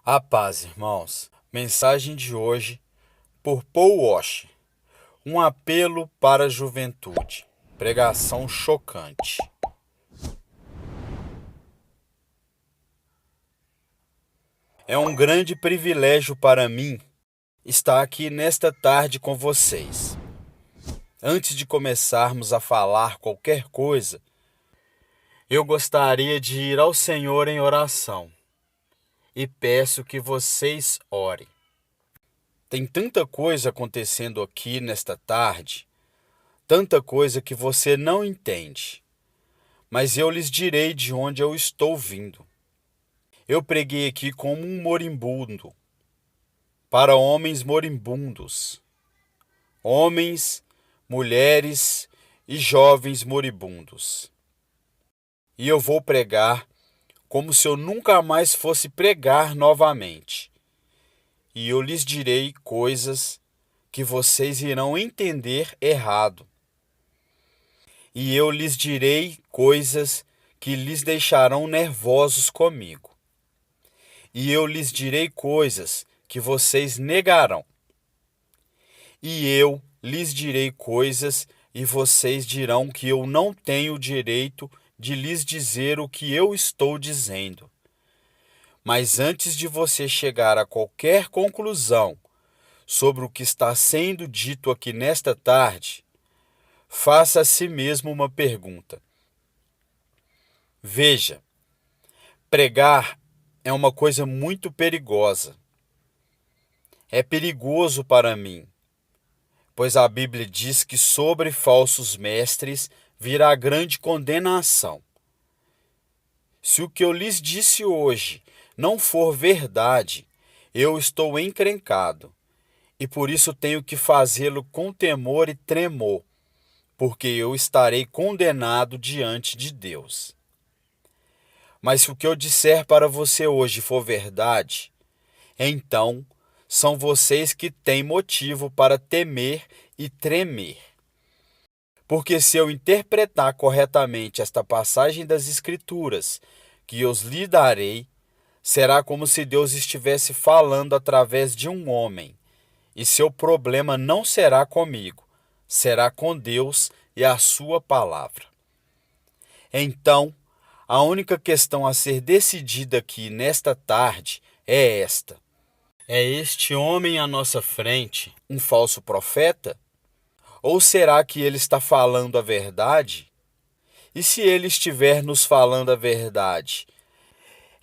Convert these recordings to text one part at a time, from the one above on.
A paz, irmãos. Mensagem de hoje por Paul Washer. Um apelo para a juventude. Pregação chocante. É um grande privilégio para mim estar aqui nesta tarde com vocês. Antes de começarmos a falar qualquer coisa, eu gostaria de ir ao Senhor em oração e peço que vocês orem. Tem tanta coisa acontecendo aqui nesta tarde, tanta coisa que você não entende, mas eu lhes direi de onde eu estou vindo. Eu preguei aqui como um moribundo, para homens moribundos, homens, mulheres e jovens moribundos. E eu vou pregar como se eu nunca mais fosse pregar novamente. E eu lhes direi coisas que vocês irão entender errado. E eu lhes direi coisas que lhes deixarão nervosos comigo. E eu lhes direi coisas que vocês negarão. E eu lhes direi coisas e vocês dirão que eu não tenho direito de lhes dizer o que eu estou dizendo. Mas antes de você chegar a qualquer conclusão sobre o que está sendo dito aqui nesta tarde, faça a si mesmo uma pergunta. Veja, pregar é uma coisa muito perigosa. É perigoso para mim, pois a Bíblia diz que sobre falsos mestres virá grande condenação. Se o que eu lhes disse hoje não for verdade, eu estou encrencado, e por isso tenho que fazê-lo com temor e tremor, porque eu estarei condenado diante de Deus. Mas se o que eu disser para você hoje for verdade, então são vocês que têm motivo para temer e tremer. Porque se eu interpretar corretamente esta passagem das Escrituras que eu lhe darei, será como se Deus estivesse falando através de um homem, e seu problema não será comigo, será com Deus e a sua palavra. Então, a única questão a ser decidida aqui nesta tarde é esta. É este homem à nossa frente um falso profeta? Ou será que ele está falando a verdade? E se ele estiver nos falando a verdade,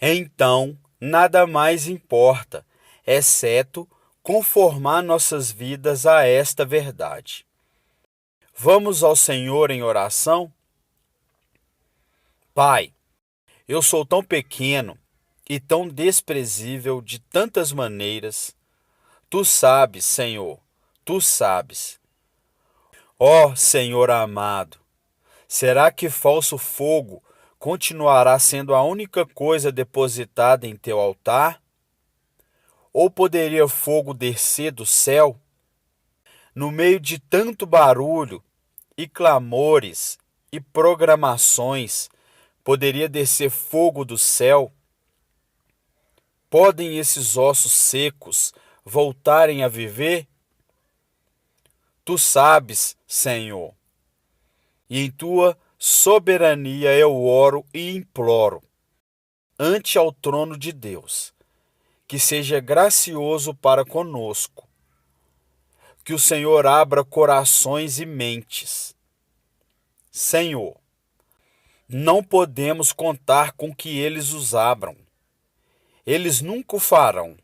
então nada mais importa, exceto conformar nossas vidas a esta verdade. Vamos ao Senhor em oração? Pai, eu sou tão pequeno e tão desprezível de tantas maneiras. Tu sabes, Senhor, tu sabes. Ó Senhor amado, será que falso fogo continuará sendo a única coisa depositada em teu altar? Ou poderia fogo descer do céu? No meio de tanto barulho e clamores e programações, poderia descer fogo do céu? Podem esses ossos secos voltarem a viver? Tu sabes, Senhor, e em tua soberania eu oro e imploro, ante ao trono de Deus, que seja gracioso para conosco, que o Senhor abra corações e mentes. Senhor, não podemos contar com que eles os abram. Eles nunca o farão.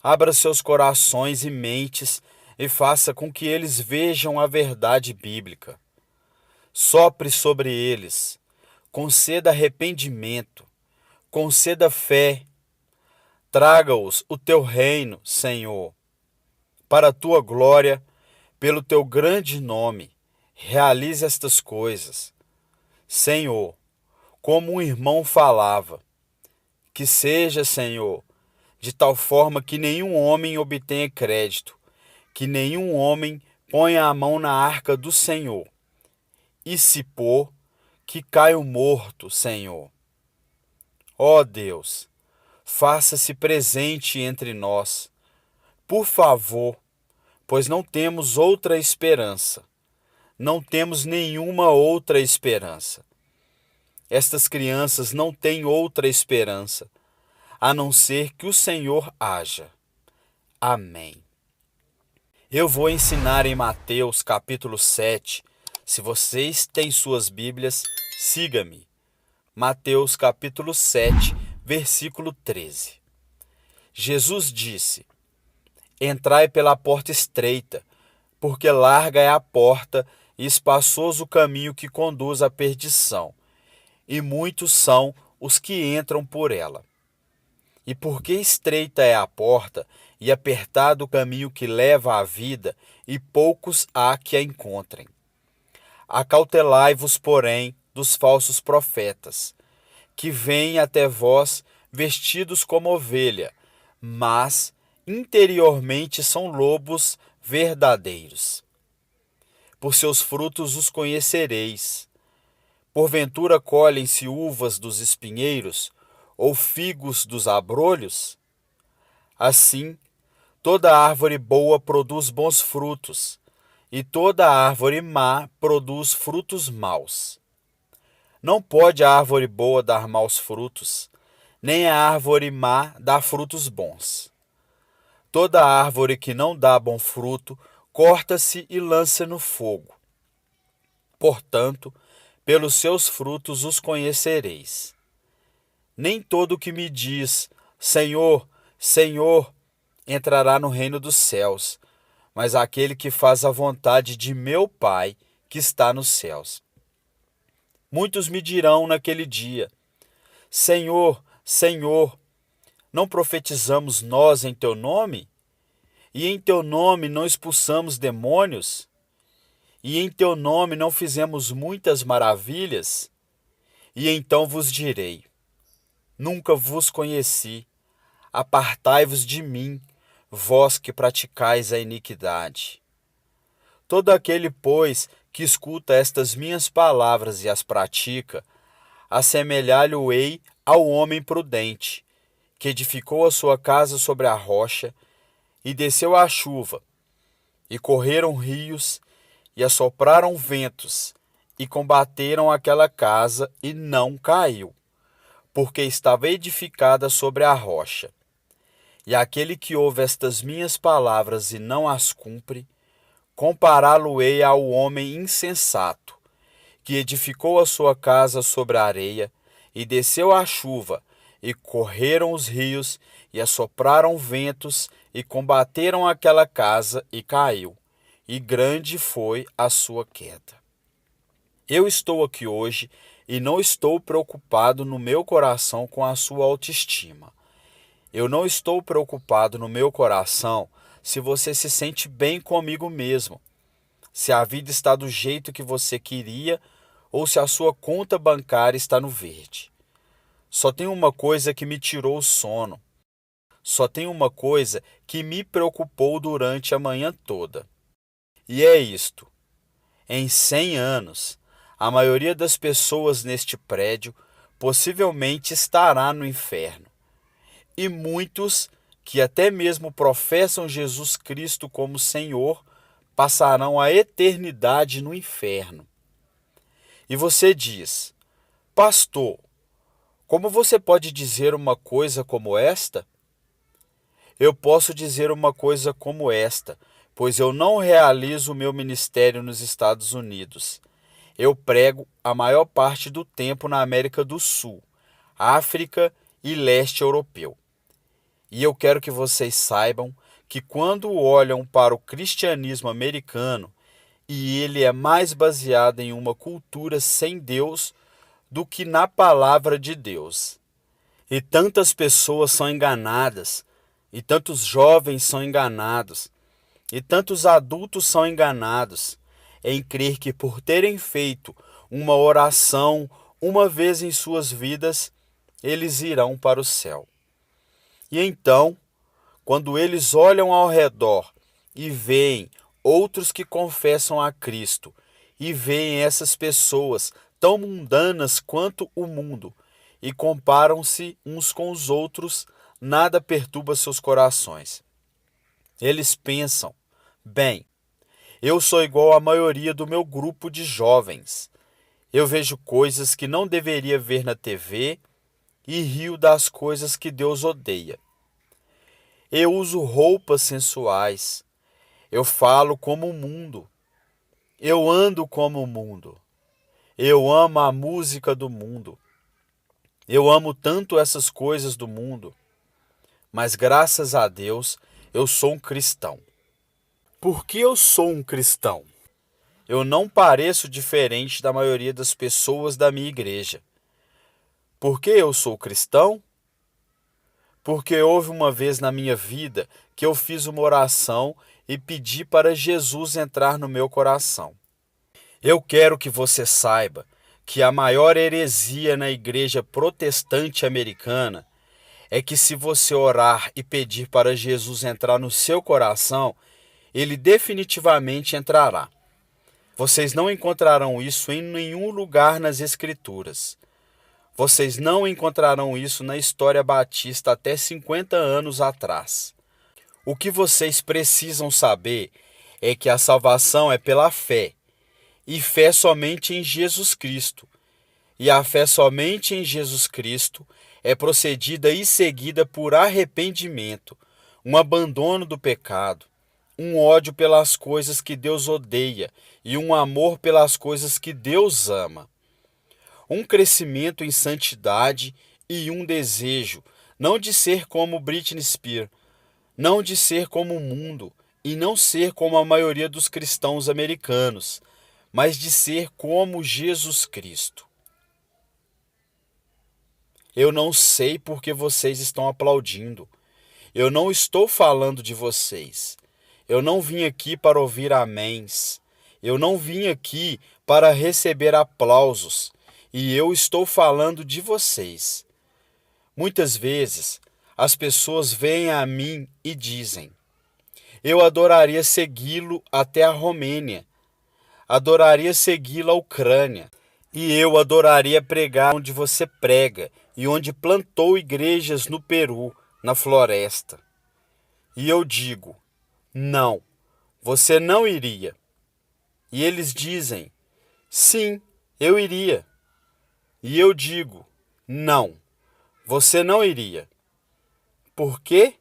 Abra seus corações e mentes e faça com que eles vejam a verdade bíblica. Sopre sobre eles, conceda arrependimento, conceda fé. Traga-os o teu reino, Senhor, para a tua glória, pelo teu grande nome. Realize estas coisas. Senhor, como um irmão falava, que seja, Senhor, de tal forma que nenhum homem obtenha crédito, que nenhum homem ponha a mão na arca do Senhor, e se pôr, que caia morto, Senhor. Ó Deus, faça-se presente entre nós. Por favor, pois não temos outra esperança. Não temos nenhuma outra esperança. Estas crianças não têm outra esperança, a não ser que o Senhor haja. Amém. Eu vou ensinar em Mateus capítulo 7. Se vocês têm suas Bíblias, siga-me. Mateus capítulo 7, versículo 13. Jesus disse: Entrai pela porta estreita, porque larga é a porta e espaçoso o caminho que conduz à perdição, e muitos são os que entram por ela. E porque estreita é a porta e apertado o caminho que leva à vida, e poucos há que a encontrem. Acautelai-vos, porém, dos falsos profetas, que vêm até vós vestidos como ovelha, mas interiormente são lobos verdadeiros. Por seus frutos os conhecereis. Porventura colhem-se uvas dos espinheiros, ou figos dos abrolhos? Assim, toda árvore boa produz bons frutos, e toda árvore má produz frutos maus. Não pode a árvore boa dar maus frutos, nem a árvore má dar frutos bons. Toda árvore que não dá bom fruto, corta-se e lança no fogo. Portanto, pelos seus frutos os conhecereis. Nem todo o que me diz, Senhor, Senhor, entrará no reino dos céus, mas aquele que faz a vontade de meu Pai que está nos céus. Muitos me dirão naquele dia: Senhor, Senhor, não profetizamos nós em teu nome? E em teu nome não expulsamos demônios? E em teu nome não fizemos muitas maravilhas? E então vos direi: nunca vos conheci. Apartai-vos de mim, vós que praticais a iniquidade. Todo aquele, pois, que escuta estas minhas palavras e as pratica, assemelhar-lhe-ei ao homem prudente, que edificou a sua casa sobre a rocha, e desceu a chuva, e correram rios, e assopraram ventos, e combateram aquela casa, e não caiu, porque estava edificada sobre a rocha. E aquele que ouve estas minhas palavras e não as cumpre, compará-lo-ei ao homem insensato, que edificou a sua casa sobre a areia, e desceu a chuva, e correram os rios, e assopraram ventos, e combateram aquela casa, e caiu, e grande foi a sua queda. Eu estou aqui hoje, e não estou preocupado no meu coração com a sua autoestima. Eu não estou preocupado no meu coração se você se sente bem comigo mesmo, se a vida está do jeito que você queria ou se a sua conta bancária está no verde. Só tem uma coisa que me tirou o sono. Só tem uma coisa que me preocupou durante a manhã toda. E é isto: em 100 anos, a maioria das pessoas neste prédio possivelmente estará no inferno. E muitos que até mesmo professam Jesus Cristo como Senhor passarão a eternidade no inferno. E você diz: Pastor, como você pode dizer uma coisa como esta? Eu posso dizer uma coisa como esta, pois eu não realizo o meu ministério nos Estados Unidos. Eu prego a maior parte do tempo na América do Sul, África e leste europeu. E eu quero que vocês saibam que quando olham para o cristianismo americano, e ele é mais baseado em uma cultura sem Deus do que na palavra de Deus. E tantas pessoas são enganadas, e tantos jovens são enganados, e tantos adultos são enganados em crer que por terem feito uma oração uma vez em suas vidas, eles irão para o céu. E então, quando eles olham ao redor e veem outros que confessam a Cristo, e veem essas pessoas tão mundanas quanto o mundo, e comparam-se uns com os outros, nada perturba seus corações. Eles pensam: bem, eu sou igual à maioria do meu grupo de jovens. Eu vejo coisas que não deveria ver na TV e rio das coisas que Deus odeia. Eu uso roupas sensuais. Eu falo como o mundo. Eu ando como o mundo. Eu amo a música do mundo. Eu amo tanto essas coisas do mundo. Mas graças a Deus, eu sou um cristão. Por que eu sou um cristão? Eu não pareço diferente da maioria das pessoas da minha igreja. Por que eu sou cristão? Porque houve uma vez na minha vida que eu fiz uma oração e pedi para Jesus entrar no meu coração. Eu quero que você saiba que a maior heresia na igreja protestante americana é que se você orar e pedir para Jesus entrar no seu coração, ele definitivamente entrará. Vocês não encontrarão isso em nenhum lugar nas Escrituras. Vocês não encontrarão isso na história batista até 50 anos atrás. O que vocês precisam saber é que a salvação é pela fé, e fé somente em Jesus Cristo. E a fé somente em Jesus Cristo é procedida e seguida por arrependimento, um abandono do pecado, um ódio pelas coisas que Deus odeia e um amor pelas coisas que Deus ama. Um crescimento em santidade e um desejo, não de ser como Britney Spears, não de ser como o mundo e não ser como a maioria dos cristãos americanos, mas de ser como Jesus Cristo. Eu não sei por que vocês estão aplaudindo. Eu não estou falando de vocês. Eu não vim aqui para ouvir améns. Eu não vim aqui para receber aplausos. E eu estou falando de vocês. Muitas vezes, as pessoas vêm a mim e dizem: eu adoraria segui-lo até a Romênia. Adoraria segui-lo à Ucrânia. E eu adoraria pregar onde você prega e onde plantou igrejas no Peru, na floresta. E eu digo: não, você não iria. E eles dizem: sim, eu iria. E eu digo: não, você não iria. Por quê?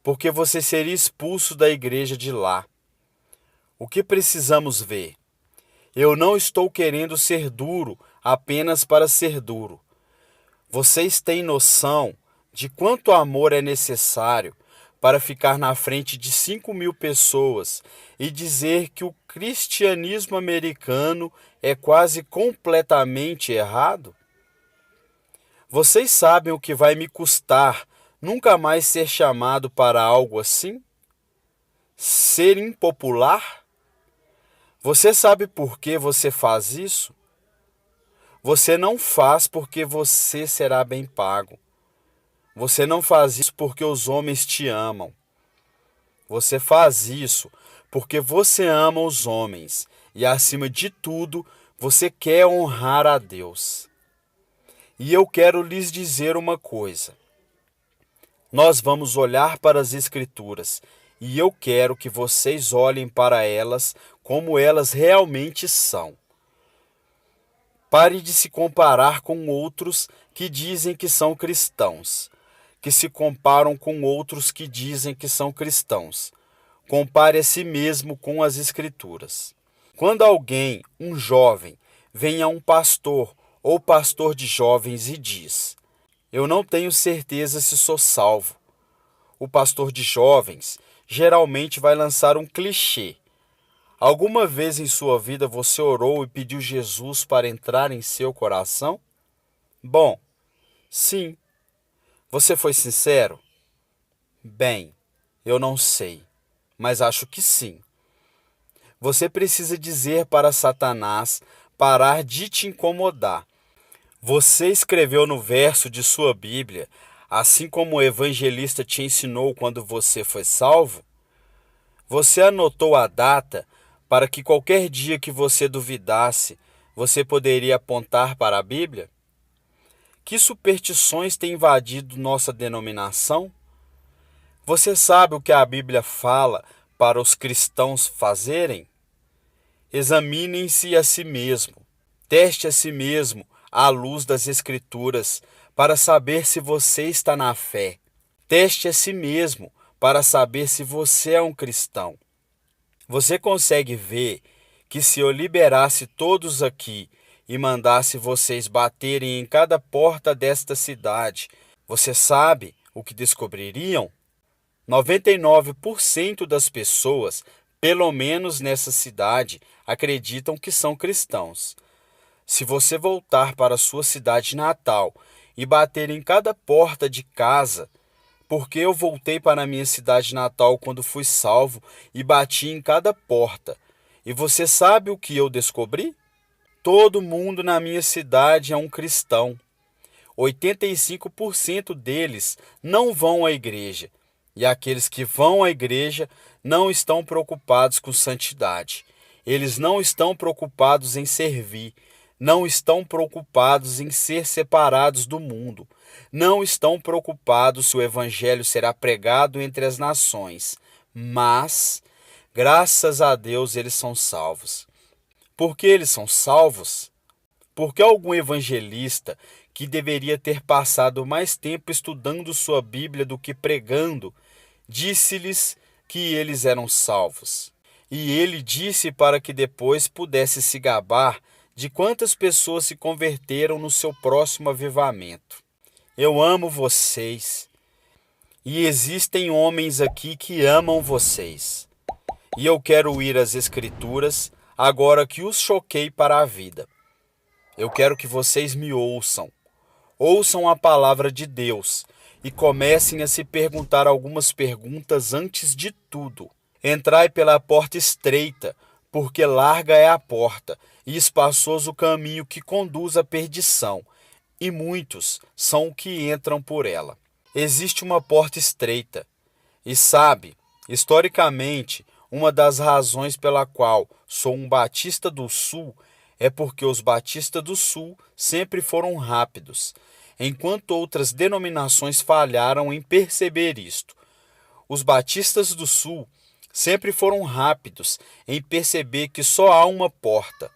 Porque você seria expulso da igreja de lá. O que precisamos ver? Eu não estou querendo ser duro apenas para ser duro. Vocês têm noção de quanto amor é necessário para ficar na frente de 5.000 pessoas e dizer que o cristianismo americano é quase completamente errado? Vocês sabem o que vai me custar nunca mais ser chamado para algo assim? Ser impopular? Você sabe por que você faz isso? Você não faz porque você será bem pago. Você não faz isso porque os homens te amam. Você faz isso porque você ama os homens e, acima de tudo, você quer honrar a Deus. E eu quero lhes dizer uma coisa. Nós vamos olhar para as Escrituras e eu quero que vocês olhem para elas como elas realmente são. Pare de se comparar com outros que dizem que são cristãos, que se comparam com outros que dizem que são cristãos. Compare a si mesmo com as Escrituras. Quando alguém, um jovem, vem a um pastor ou pastor de jovens e diz: eu não tenho certeza se sou salvo. O pastor de jovens geralmente vai lançar um clichê. Alguma vez em sua vida você orou e pediu Jesus para entrar em seu coração? Bom, sim. Você foi sincero? Bem, eu não sei, mas acho que sim. Você precisa dizer para Satanás parar de te incomodar. Você escreveu no verso de sua Bíblia, assim como o evangelista te ensinou quando você foi salvo? Você anotou a data para que qualquer dia que você duvidasse, você poderia apontar para a Bíblia? Que superstições têm invadido nossa denominação? Você sabe o que a Bíblia fala para os cristãos fazerem? Examinem-se a si mesmo. Teste a si mesmo à luz das Escrituras para saber se você está na fé. Teste a si mesmo para saber se você é um cristão. Você consegue ver que se eu liberasse todos aqui e mandasse vocês baterem em cada porta desta cidade, você sabe o que descobririam? 99% das pessoas, pelo menos nessa cidade, acreditam que são cristãos. Se você voltar para a sua cidade natal e bater em cada porta de casa, porque eu voltei para a minha cidade natal quando fui salvo e bati em cada porta. E você sabe o que eu descobri? Todo mundo na minha cidade é um cristão. 85% deles não vão à igreja. E aqueles que vão à igreja não estão preocupados com santidade. Eles não estão preocupados em servir. Não estão preocupados em ser separados do mundo. Não estão preocupados se o evangelho será pregado entre as nações. Mas, graças a Deus, eles são salvos. Por que eles são salvos? Porque algum evangelista que deveria ter passado mais tempo estudando sua Bíblia do que pregando, disse-lhes que eles eram salvos. E ele disse para que depois pudesse se gabar de quantas pessoas se converteram no seu próximo avivamento. Eu amo vocês. E existem homens aqui que amam vocês. E eu quero ir às Escrituras agora que os choquei para a vida. Eu quero que vocês me ouçam. Ouçam a palavra de Deus e comecem a se perguntar algumas perguntas antes de tudo. Entrai pela porta estreita, porque larga é a porta e espaçoso o caminho que conduz à perdição, e muitos são os que entram por ela. Existe uma porta estreita, e sabe, historicamente, uma das razões pela qual sou um batista do Sul é porque os batistas do Sul sempre foram rápidos, enquanto outras denominações falharam em perceber isto. Os batistas do Sul sempre foram rápidos em perceber que só há uma porta,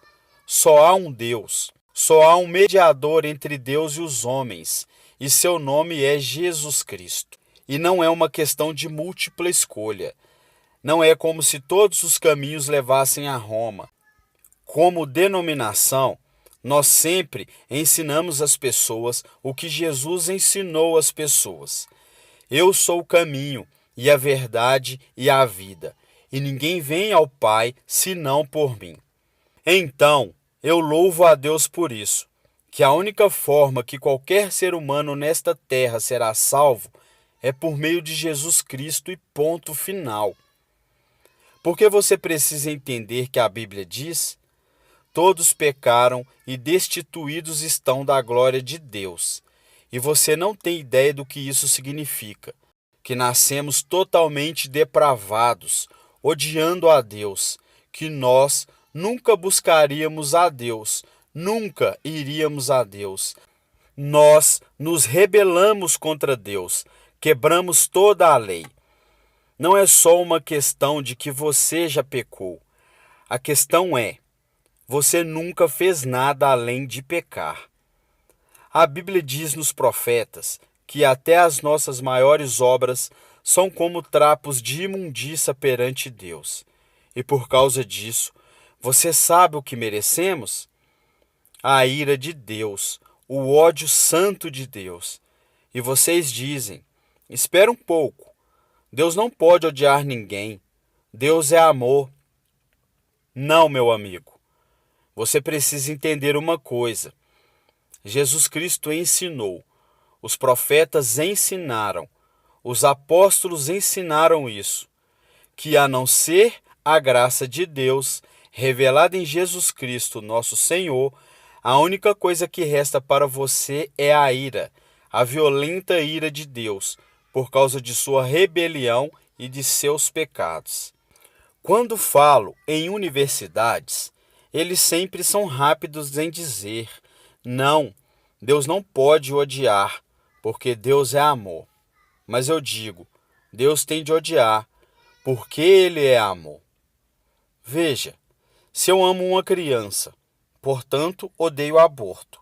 só há um Deus, só há um mediador entre Deus e os homens, e seu nome é Jesus Cristo. E não é uma questão de múltipla escolha. Não é como se todos os caminhos levassem a Roma. Como denominação, nós sempre ensinamos às pessoas o que Jesus ensinou às pessoas. Eu sou o caminho, e a verdade e a vida, e ninguém vem ao Pai senão por mim. Então, eu louvo a Deus por isso, que a única forma que qualquer ser humano nesta terra será salvo é por meio de Jesus Cristo e ponto final. Porque você precisa entender que a Bíblia diz: todos pecaram e destituídos estão da glória de Deus. E você não tem ideia do que isso significa. Que nascemos totalmente depravados, odiando a Deus, que nós nunca buscaríamos a Deus, nunca iríamos a Deus. Nós nos rebelamos contra Deus, quebramos toda a lei. Não é só uma questão de que você já pecou. A questão é, você nunca fez nada além de pecar. A Bíblia diz nos profetas que até as nossas maiores obras são como trapos de imundícia perante Deus. E por causa disso, você sabe o que merecemos? A ira de Deus, o ódio santo de Deus. E vocês dizem: espera um pouco, Deus não pode odiar ninguém, Deus é amor. Não, meu amigo, você precisa entender uma coisa. Jesus Cristo ensinou, os profetas ensinaram, os apóstolos ensinaram isso, que a não ser a graça de Deus revelada em Jesus Cristo, nosso Senhor, a única coisa que resta para você é a ira, a violenta ira de Deus, por causa de sua rebelião e de seus pecados. Quando falo em universidades, eles sempre são rápidos em dizer: não, Deus não pode odiar, porque Deus é amor. Mas eu digo, Deus tem de odiar, porque Ele é amor. Veja, se eu amo uma criança, portanto odeio o aborto.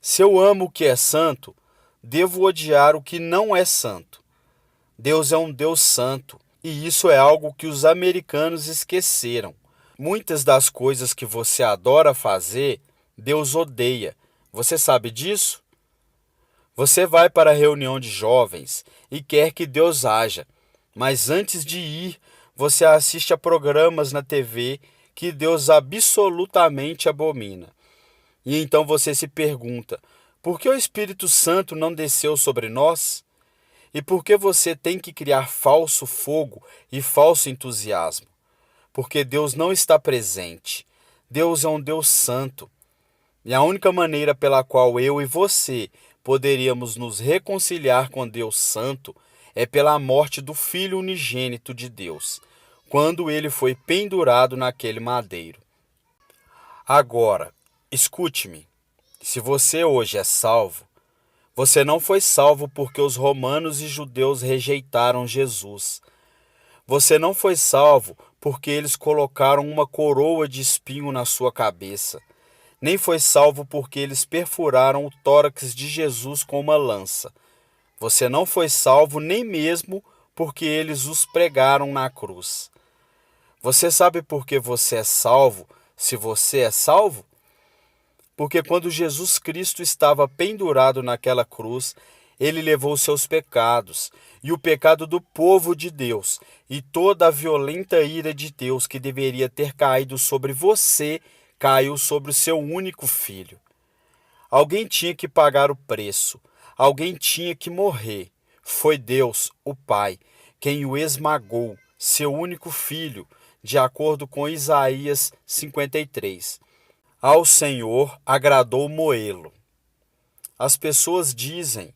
Se eu amo o que é santo, devo odiar o que não é santo. Deus é um Deus santo, e isso é algo que os americanos esqueceram. Muitas das coisas que você adora fazer, Deus odeia. Você sabe disso? Você vai para a reunião de jovens e quer que Deus haja, mas antes de ir, você assiste a programas na TV que Deus absolutamente abomina. E então você se pergunta: por que o Espírito Santo não desceu sobre nós? E por que você tem que criar falso fogo e falso entusiasmo? Porque Deus não está presente. Deus é um Deus santo. E a única maneira pela qual eu e você poderíamos nos reconciliar com Deus Santo é pela morte do Filho unigênito de Deus, quando ele foi pendurado naquele madeiro. Agora, escute-me. Se você hoje é salvo, você não foi salvo porque os romanos e judeus rejeitaram Jesus. Você não foi salvo porque eles colocaram uma coroa de espinho na sua cabeça. Nem foi salvo porque eles perfuraram o tórax de Jesus com uma lança. Você não foi salvo nem mesmo porque eles os pregaram na cruz. Você sabe por que você é salvo, se você é salvo? Porque quando Jesus Cristo estava pendurado naquela cruz, ele levou seus pecados e o pecado do povo de Deus e toda a violenta ira de Deus que deveria ter caído sobre você, caiu sobre o seu único filho. Alguém tinha que pagar o preço, alguém tinha que morrer. Foi Deus, o Pai, quem o esmagou, seu único filho, de acordo com Isaías 53. Ao Senhor agradou moê-lo. As pessoas dizem: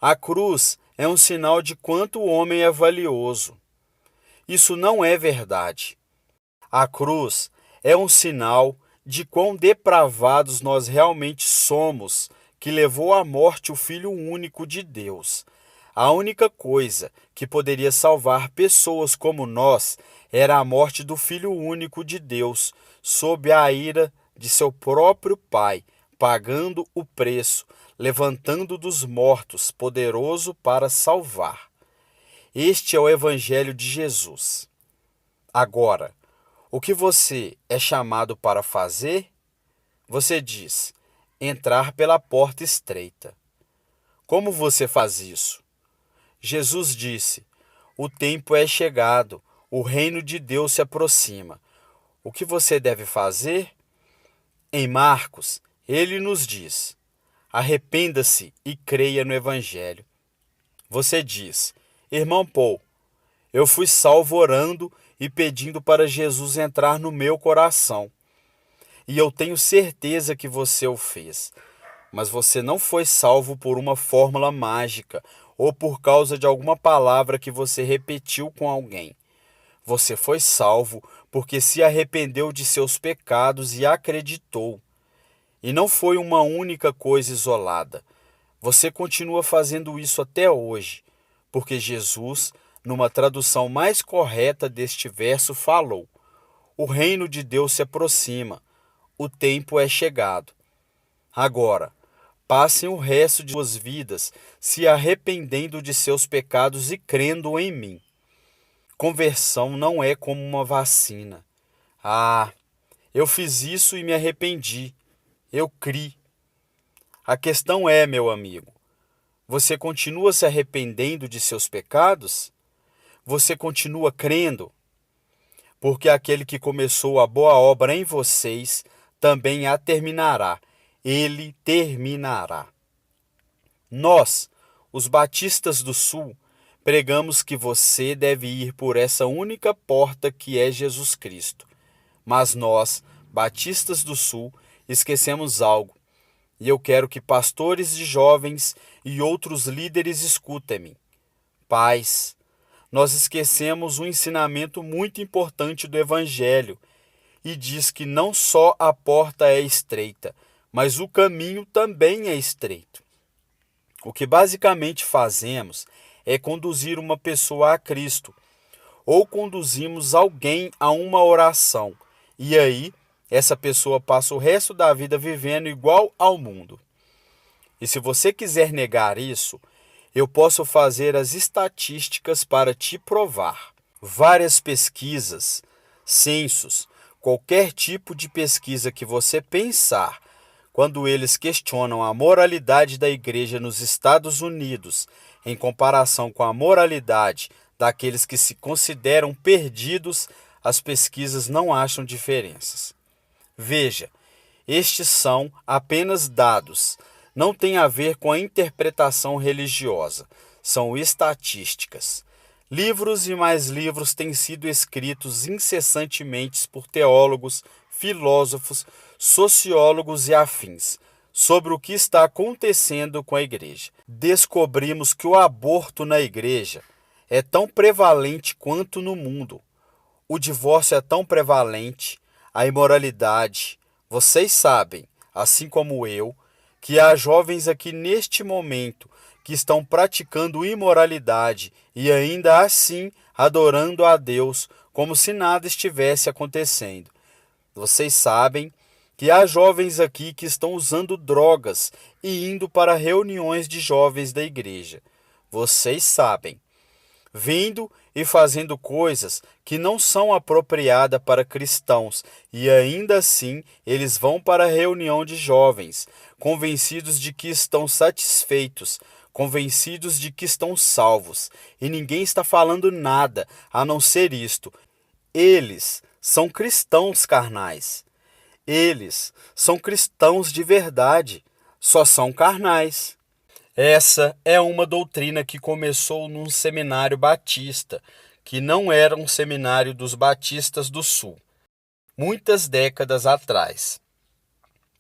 a cruz é um sinal de quanto o homem é valioso. Isso não é verdade. A cruz é um sinal de quão depravados nós realmente somos, que levou à morte o Filho único de Deus. A única coisa que poderia salvar pessoas como nós era a morte do Filho único de Deus, sob a ira de seu próprio Pai, pagando o preço, levantando dos mortos, poderoso para salvar. Este é o Evangelho de Jesus. Agora, o que você é chamado para fazer? Você diz: entrar pela porta estreita. Como você faz isso? Jesus disse: o tempo é chegado, o reino de Deus se aproxima. O que você deve fazer? Em Marcos, ele nos diz: arrependa-se e creia no Evangelho. Você diz: irmão Paul, eu fui salvo orando e pedindo para Jesus entrar no meu coração. E eu tenho certeza que você o fez. Mas você não foi salvo por uma fórmula mágica ou por causa de alguma palavra que você repetiu com alguém. Você foi salvo porque se arrependeu de seus pecados e acreditou. E não foi uma única coisa isolada. Você continua fazendo isso até hoje, porque Jesus, numa tradução mais correta deste verso, falou: o reino de Deus se aproxima, o tempo é chegado. Agora, passem o resto de suas vidas se arrependendo de seus pecados e crendo em mim. Conversão não é como uma vacina. Ah, eu fiz isso e me arrependi. Eu criei. A questão é, meu amigo, você continua se arrependendo de seus pecados? Você continua crendo? Porque aquele que começou a boa obra em vocês também a terminará. Ele terminará. Nós, os batistas do Sul, pregamos que você deve ir por essa única porta que é Jesus Cristo. Mas nós, batistas do Sul, esquecemos algo. E eu quero que pastores de jovens e outros líderes escutem-me. Pais, nós esquecemos um ensinamento muito importante do Evangelho, e diz que não só a porta é estreita, mas o caminho também é estreito. O que basicamente fazemos é conduzir uma pessoa a Cristo, ou conduzimos alguém a uma oração, e aí essa pessoa passa o resto da vida vivendo igual ao mundo. E se você quiser negar isso, eu posso fazer as estatísticas para te provar. Várias pesquisas, censos, qualquer tipo de pesquisa que você pensar, quando eles questionam a moralidade da igreja nos Estados Unidos em comparação com a moralidade daqueles que se consideram perdidos, as pesquisas não acham diferenças. Veja, estes são apenas dados, não tem a ver com a interpretação religiosa, são estatísticas. Livros e mais livros têm sido escritos incessantemente por teólogos, filósofos, sociólogos e afins sobre o que está acontecendo com a igreja. Descobrimos que o aborto na igreja é tão prevalente quanto no mundo. O divórcio é tão prevalente, a imoralidade. Vocês sabem, assim como eu, que há jovens aqui neste momento que estão praticando imoralidade e ainda assim adorando a Deus como se nada estivesse acontecendo. Vocês sabem que há jovens aqui que estão usando drogas e indo para reuniões de jovens da igreja. Vocês sabem. Vindo e fazendo coisas que não são apropriadas para cristãos, e ainda assim eles vão para a reunião de jovens, convencidos de que estão satisfeitos, convencidos de que estão salvos, e ninguém está falando nada a não ser isto. Eles são cristãos carnais. Eles são cristãos de verdade, só são carnais. Essa é uma doutrina que começou num seminário batista, que não era um seminário dos batistas do Sul, muitas décadas atrás.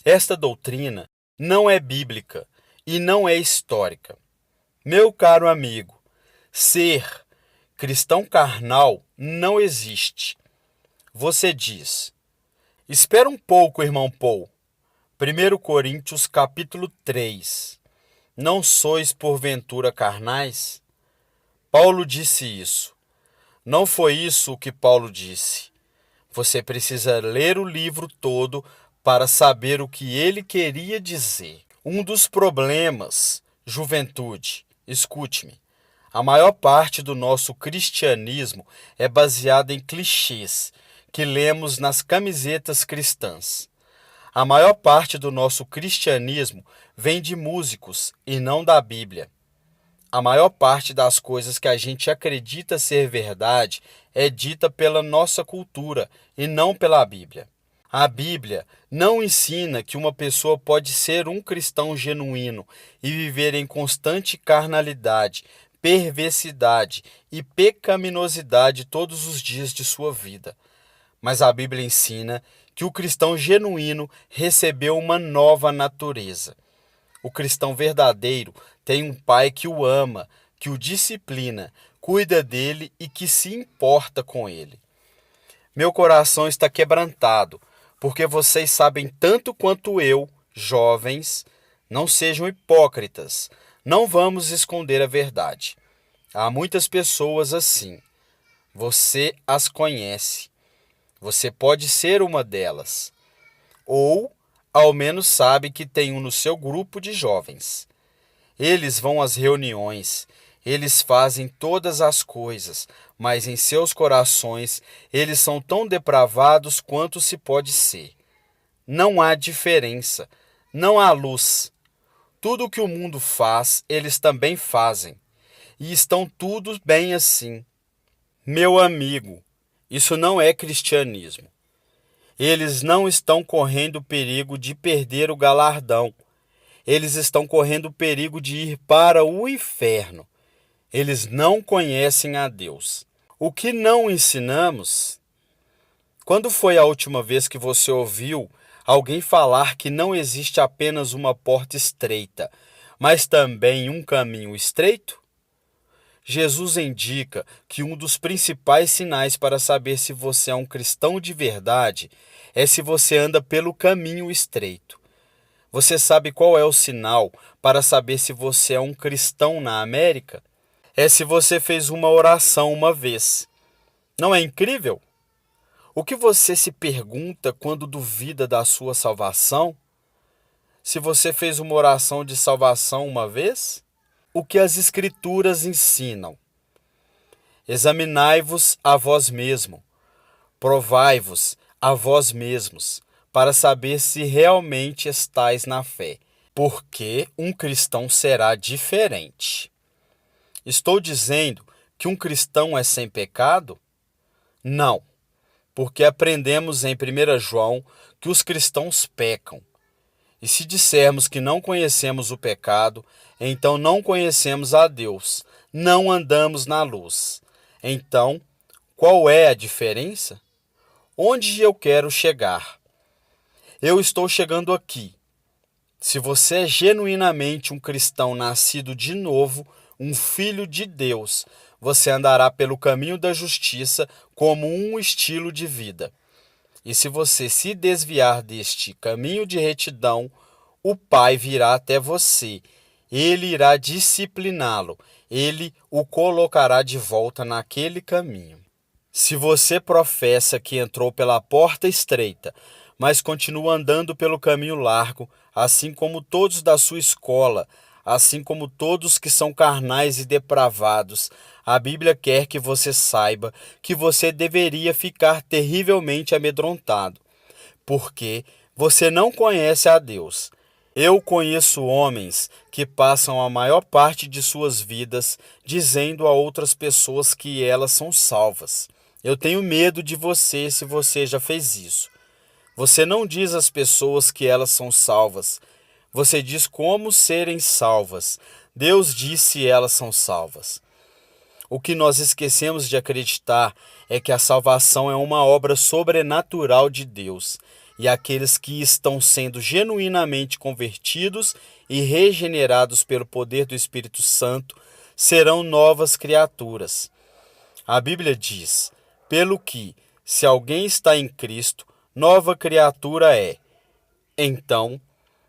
Esta doutrina não é bíblica e não é histórica. Meu caro amigo, ser cristão carnal não existe. Você diz: espera um pouco, irmão Paul. 1 Coríntios capítulo 3. Não sois porventura carnais? Paulo disse isso. Não foi isso o que Paulo disse. Você precisa ler o livro todo para saber o que ele queria dizer. Um dos problemas, juventude, escute-me, a maior parte do nosso cristianismo é baseada em clichês que lemos nas camisetas cristãs. A maior parte do nosso cristianismo vem de músicos e não da Bíblia. A maior parte das coisas que a gente acredita ser verdade é dita pela nossa cultura e não pela Bíblia. A Bíblia não ensina que uma pessoa pode ser um cristão genuíno e viver em constante carnalidade, perversidade e pecaminosidade todos os dias de sua vida. Mas a Bíblia ensina que o cristão genuíno recebeu uma nova natureza. O cristão verdadeiro tem um pai que o ama, que o disciplina, cuida dele e que se importa com ele. Meu coração está quebrantado, porque vocês sabem tanto quanto eu, jovens, não sejam hipócritas, não vamos esconder a verdade. Há muitas pessoas assim. Você as conhece. Você pode ser uma delas. Ou, ao menos, sabe que tem um no seu grupo de jovens. Eles vão às reuniões, eles fazem todas as coisas, mas em seus corações eles são tão depravados quanto se pode ser. Não há diferença, não há luz. Tudo o que o mundo faz, eles também fazem. E estão tudo bem assim. Meu amigo, isso não é cristianismo. Eles não estão correndo o perigo de perder o galardão. Eles estão correndo o perigo de ir para o inferno. Eles não conhecem a Deus. O que não ensinamos? Quando foi a última vez que você ouviu alguém falar que não existe apenas uma porta estreita, mas também um caminho estreito? Jesus indica que um dos principais sinais para saber se você é um cristão de verdade é se você anda pelo caminho estreito. Você sabe qual é o sinal para saber se você é um cristão na América? É se você fez uma oração uma vez. Não é incrível? O que você se pergunta quando duvida da sua salvação? Se você fez uma oração de salvação uma vez? O que as Escrituras ensinam? Examinai-vos a vós mesmo, provai-vos a vós mesmos, para saber se realmente estáis na fé. Porque um cristão será diferente. Estou dizendo que um cristão é sem pecado? Não, porque aprendemos em 1 João que os cristãos pecam. E se dissermos que não conhecemos o pecado, então não conhecemos a Deus, não andamos na luz. Então, qual é a diferença? Onde eu quero chegar? Eu estou chegando aqui. Se você é genuinamente um cristão nascido de novo, um filho de Deus, você andará pelo caminho da justiça como um estilo de vida. E se você se desviar deste caminho de retidão, o Pai virá até você. Ele irá discipliná-lo. Ele o colocará de volta naquele caminho. Se você professa que entrou pela porta estreita, mas continua andando pelo caminho largo, assim como todos da sua escola, assim como todos que são carnais e depravados, a Bíblia quer que você saiba que você deveria ficar terrivelmente amedrontado, porque você não conhece a Deus. Eu conheço homens que passam a maior parte de suas vidas dizendo a outras pessoas que elas são salvas. Eu tenho medo de você se você já fez isso. Você não diz às pessoas que elas são salvas. Você diz como serem salvas. Deus diz se elas são salvas. O que nós esquecemos de acreditar é que a salvação é uma obra sobrenatural de Deus. E aqueles que estão sendo genuinamente convertidos e regenerados pelo poder do Espírito Santo serão novas criaturas. A Bíblia diz: pelo que, se alguém está em Cristo, nova criatura é. Então,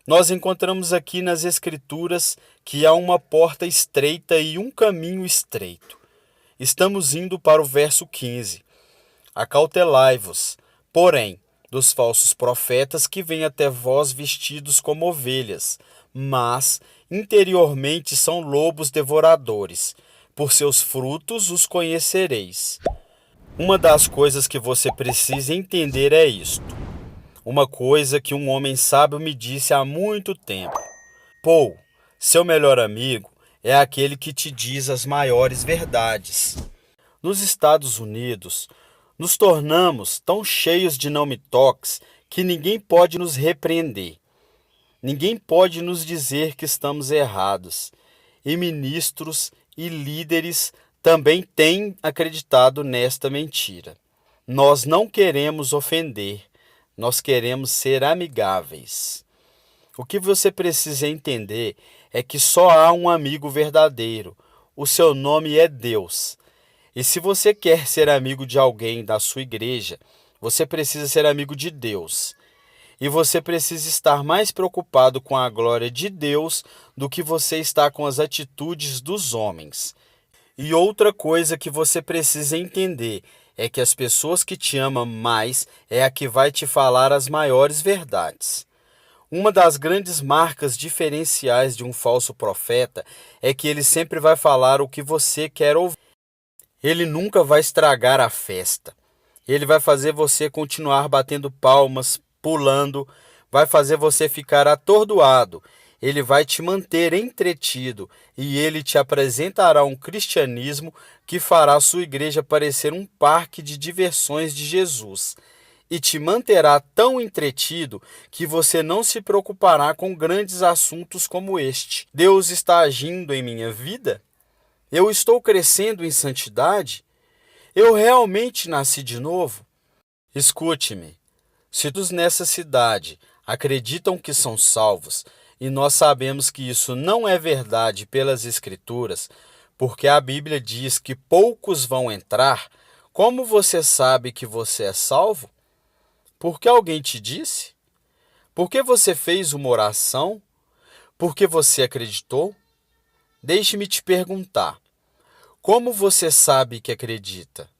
nós encontramos aqui nas Escrituras que há uma porta estreita e um caminho estreito. Estamos indo para o verso 15. Acautelai-vos, porém, dos falsos profetas que vêm até vós vestidos como ovelhas, mas interiormente são lobos devoradores. Por seus frutos os conhecereis. Uma das coisas que você precisa entender é isto. Uma coisa que um homem sábio me disse há muito tempo. Paul, seu melhor amigo é aquele que te diz as maiores verdades. Nos Estados Unidos, nos tornamos tão cheios de não me toques que ninguém pode nos repreender. Ninguém pode nos dizer que estamos errados. E ministros e líderes também têm acreditado nesta mentira. Nós não queremos ofender, nós queremos ser amigáveis. O que você precisa entender é que só há um amigo verdadeiro. O seu nome é Deus. E se você quer ser amigo de alguém da sua igreja, você precisa ser amigo de Deus. E você precisa estar mais preocupado com a glória de Deus do que você está com as atitudes dos homens. E outra coisa que você precisa entender é que as pessoas que te amam mais é a que vai te falar as maiores verdades. Uma das grandes marcas diferenciais de um falso profeta é que ele sempre vai falar o que você quer ouvir. Ele nunca vai estragar a festa. Ele vai fazer você continuar batendo palmas, pulando, vai fazer você ficar atordoado. Ele vai te manter entretido e ele te apresentará um cristianismo que fará sua igreja parecer um parque de diversões de Jesus. E te manterá tão entretido que você não se preocupará com grandes assuntos como este. Deus está agindo em minha vida? Eu estou crescendo em santidade? Eu realmente nasci de novo? Escute-me. Se todos nessa cidade acreditam que são salvos, e nós sabemos que isso não é verdade pelas Escrituras, porque a Bíblia diz que poucos vão entrar, como você sabe que você é salvo? Porque alguém te disse? Por que você fez uma oração? Por que você acreditou? Deixe-me te perguntar: como você sabe que acredita?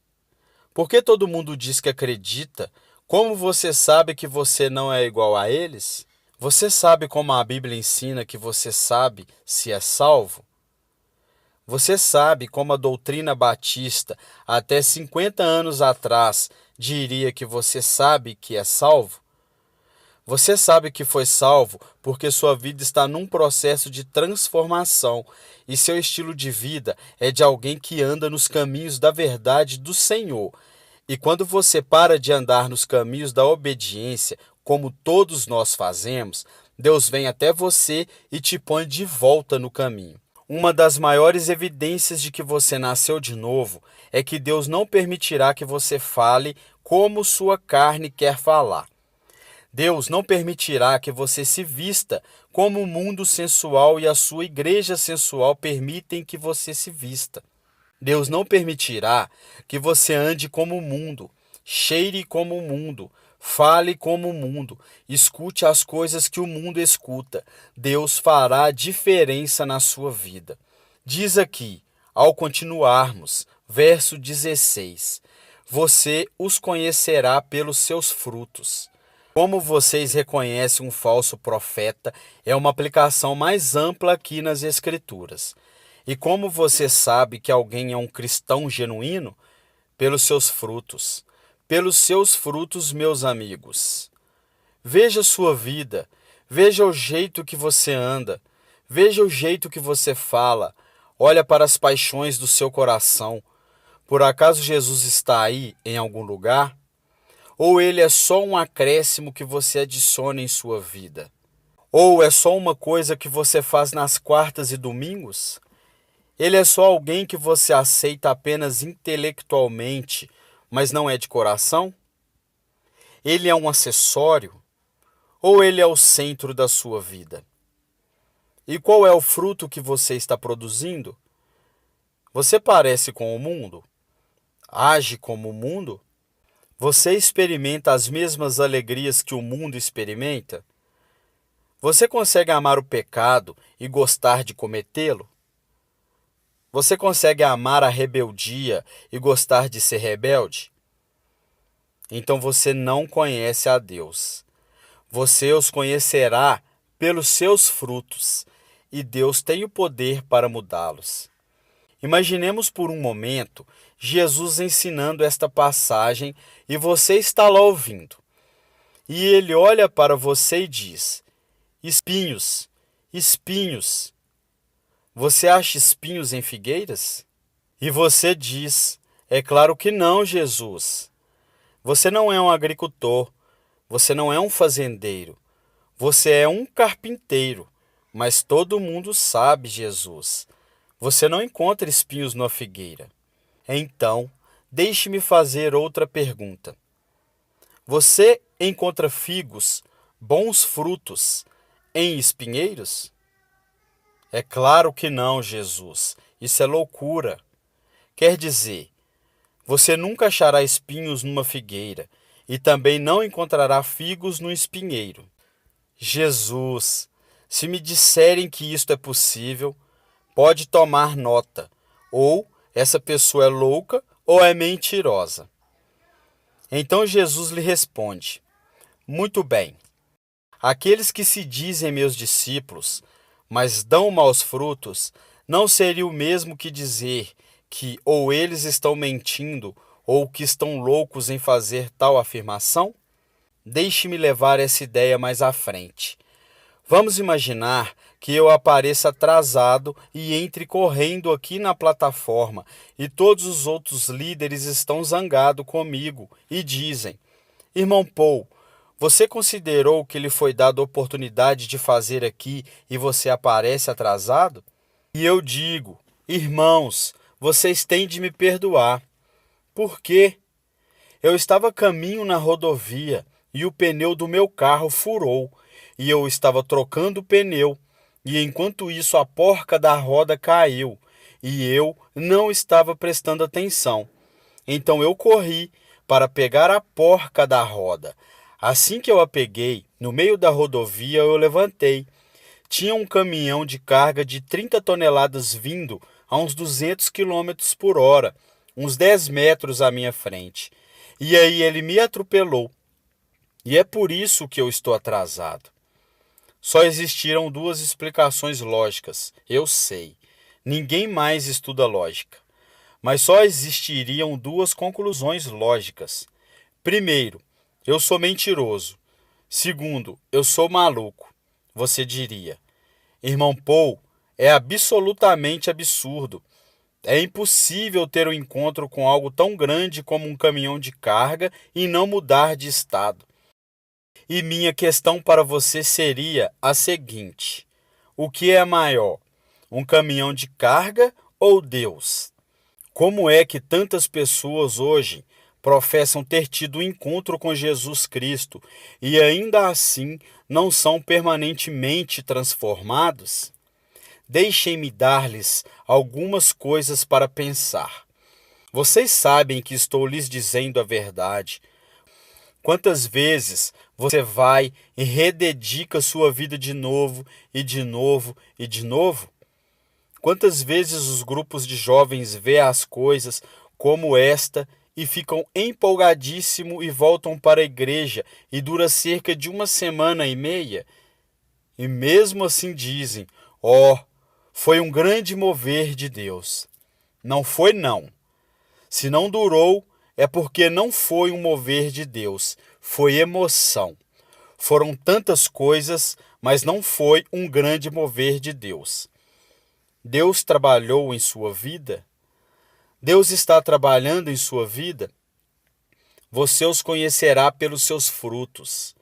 Por que todo mundo diz que acredita? Como você sabe que você não é igual a eles? Você sabe como a Bíblia ensina que você sabe se é salvo? Você sabe como a doutrina batista, até 50 anos atrás, diria que você sabe que é salvo? Você sabe que foi salvo porque sua vida está num processo de transformação e seu estilo de vida é de alguém que anda nos caminhos da verdade do Senhor. E quando você para de andar nos caminhos da obediência, como todos nós fazemos, Deus vem até você e te põe de volta no caminho. Uma das maiores evidências de que você nasceu de novo é que Deus não permitirá que você fale como sua carne quer falar. Deus não permitirá que você se vista como o mundo sensual e a sua igreja sensual permitem que você se vista. Deus não permitirá que você ande como o mundo, cheire como o mundo, fale como o mundo, escute as coisas que o mundo escuta. Deus fará diferença na sua vida. Diz aqui, ao continuarmos, verso 16: você os conhecerá pelos seus frutos. Como vocês reconhecem um falso profeta é uma aplicação mais ampla aqui nas Escrituras. E como você sabe que alguém é um cristão genuíno? Pelos seus frutos. Pelos seus frutos, meus amigos. Veja sua vida, veja o jeito que você anda, veja o jeito que você fala, olha para as paixões do seu coração. Por acaso Jesus está aí em algum lugar? Ou ele é só um acréscimo que você adiciona em sua vida? Ou é só uma coisa que você faz nas quartas e domingos? Ele é só alguém que você aceita apenas intelectualmente, mas não é de coração? Ele é um acessório? Ou ele é o centro da sua vida? E qual é o fruto que você está produzindo? Você parece com o mundo? Age como o mundo? Você experimenta as mesmas alegrias que o mundo experimenta? Você consegue amar o pecado e gostar de cometê-lo? Você consegue amar a rebeldia e gostar de ser rebelde? Então você não conhece a Deus. Você os conhecerá pelos seus frutos, e Deus tem o poder para mudá-los. Imaginemos por um momento Jesus ensinando esta passagem e você está lá ouvindo. E ele olha para você e diz: espinhos, espinhos. Você acha espinhos em figueiras? E você diz: é claro que não, Jesus. Você não é um agricultor, você não é um fazendeiro, você é um carpinteiro. Mas todo mundo sabe, Jesus. Você não encontra espinhos numa figueira. Então, deixe-me fazer outra pergunta. Você encontra figos, bons frutos, em espinheiros? É claro que não, Jesus. Isso é loucura. Quer dizer, você nunca achará espinhos numa figueira e também não encontrará figos no espinheiro. Jesus, se me disserem que isto é possível, pode tomar nota. Ou essa pessoa é louca ou é mentirosa. Então Jesus lhe responde: muito bem, aqueles que se dizem meus discípulos, mas dão maus frutos, não seria o mesmo que dizer que ou eles estão mentindo ou que estão loucos em fazer tal afirmação? Deixe-me levar essa ideia mais à frente. Vamos imaginar que eu apareça atrasado e entre correndo aqui na plataforma e todos os outros líderes estão zangados comigo e dizem: irmão Paul, você considerou que lhe foi dada a oportunidade de fazer aqui e você aparece atrasado? E eu digo: irmãos, vocês têm de me perdoar. Por quê? Eu estava a caminho na rodovia e o pneu do meu carro furou e eu estava trocando o pneu. E enquanto isso a porca da roda caiu e eu não estava prestando atenção. Então eu corri para pegar a porca da roda. Assim que eu a peguei, no meio da rodovia eu levantei. Tinha um caminhão de carga de 30 toneladas vindo a uns 200 quilômetros por hora, uns 10 metros à minha frente. E aí ele me atropelou. E é por isso que eu estou atrasado. Só existiram duas explicações lógicas, eu sei. Ninguém mais estuda lógica. Mas só existiriam duas conclusões lógicas. Primeiro, eu sou mentiroso. Segundo, eu sou maluco. Você diria: irmão Paul, é absolutamente absurdo. É impossível ter um encontro com algo tão grande como um caminhão de carga e não mudar de estado. E minha questão para você seria a seguinte: o que é maior, um caminhão de carga ou Deus? Como é que tantas pessoas hoje professam ter tido um encontro com Jesus Cristo e ainda assim não são permanentemente transformados? Deixem-me dar-lhes algumas coisas para pensar. Vocês sabem que estou lhes dizendo a verdade. Quantas vezes você vai e rededica sua vida de novo e de novo e de novo? Quantas vezes os grupos de jovens vê as coisas como esta e ficam empolgadíssimos e voltam para a igreja e dura cerca de uma semana e meia? E mesmo assim dizem: ó, foi um grande mover de Deus. Não foi não. Se não durou, é porque não foi um mover de Deus, foi emoção. Foram tantas coisas, mas não foi um grande mover de Deus. Deus trabalhou em sua vida? Deus está trabalhando em sua vida? Você os conhecerá pelos seus frutos.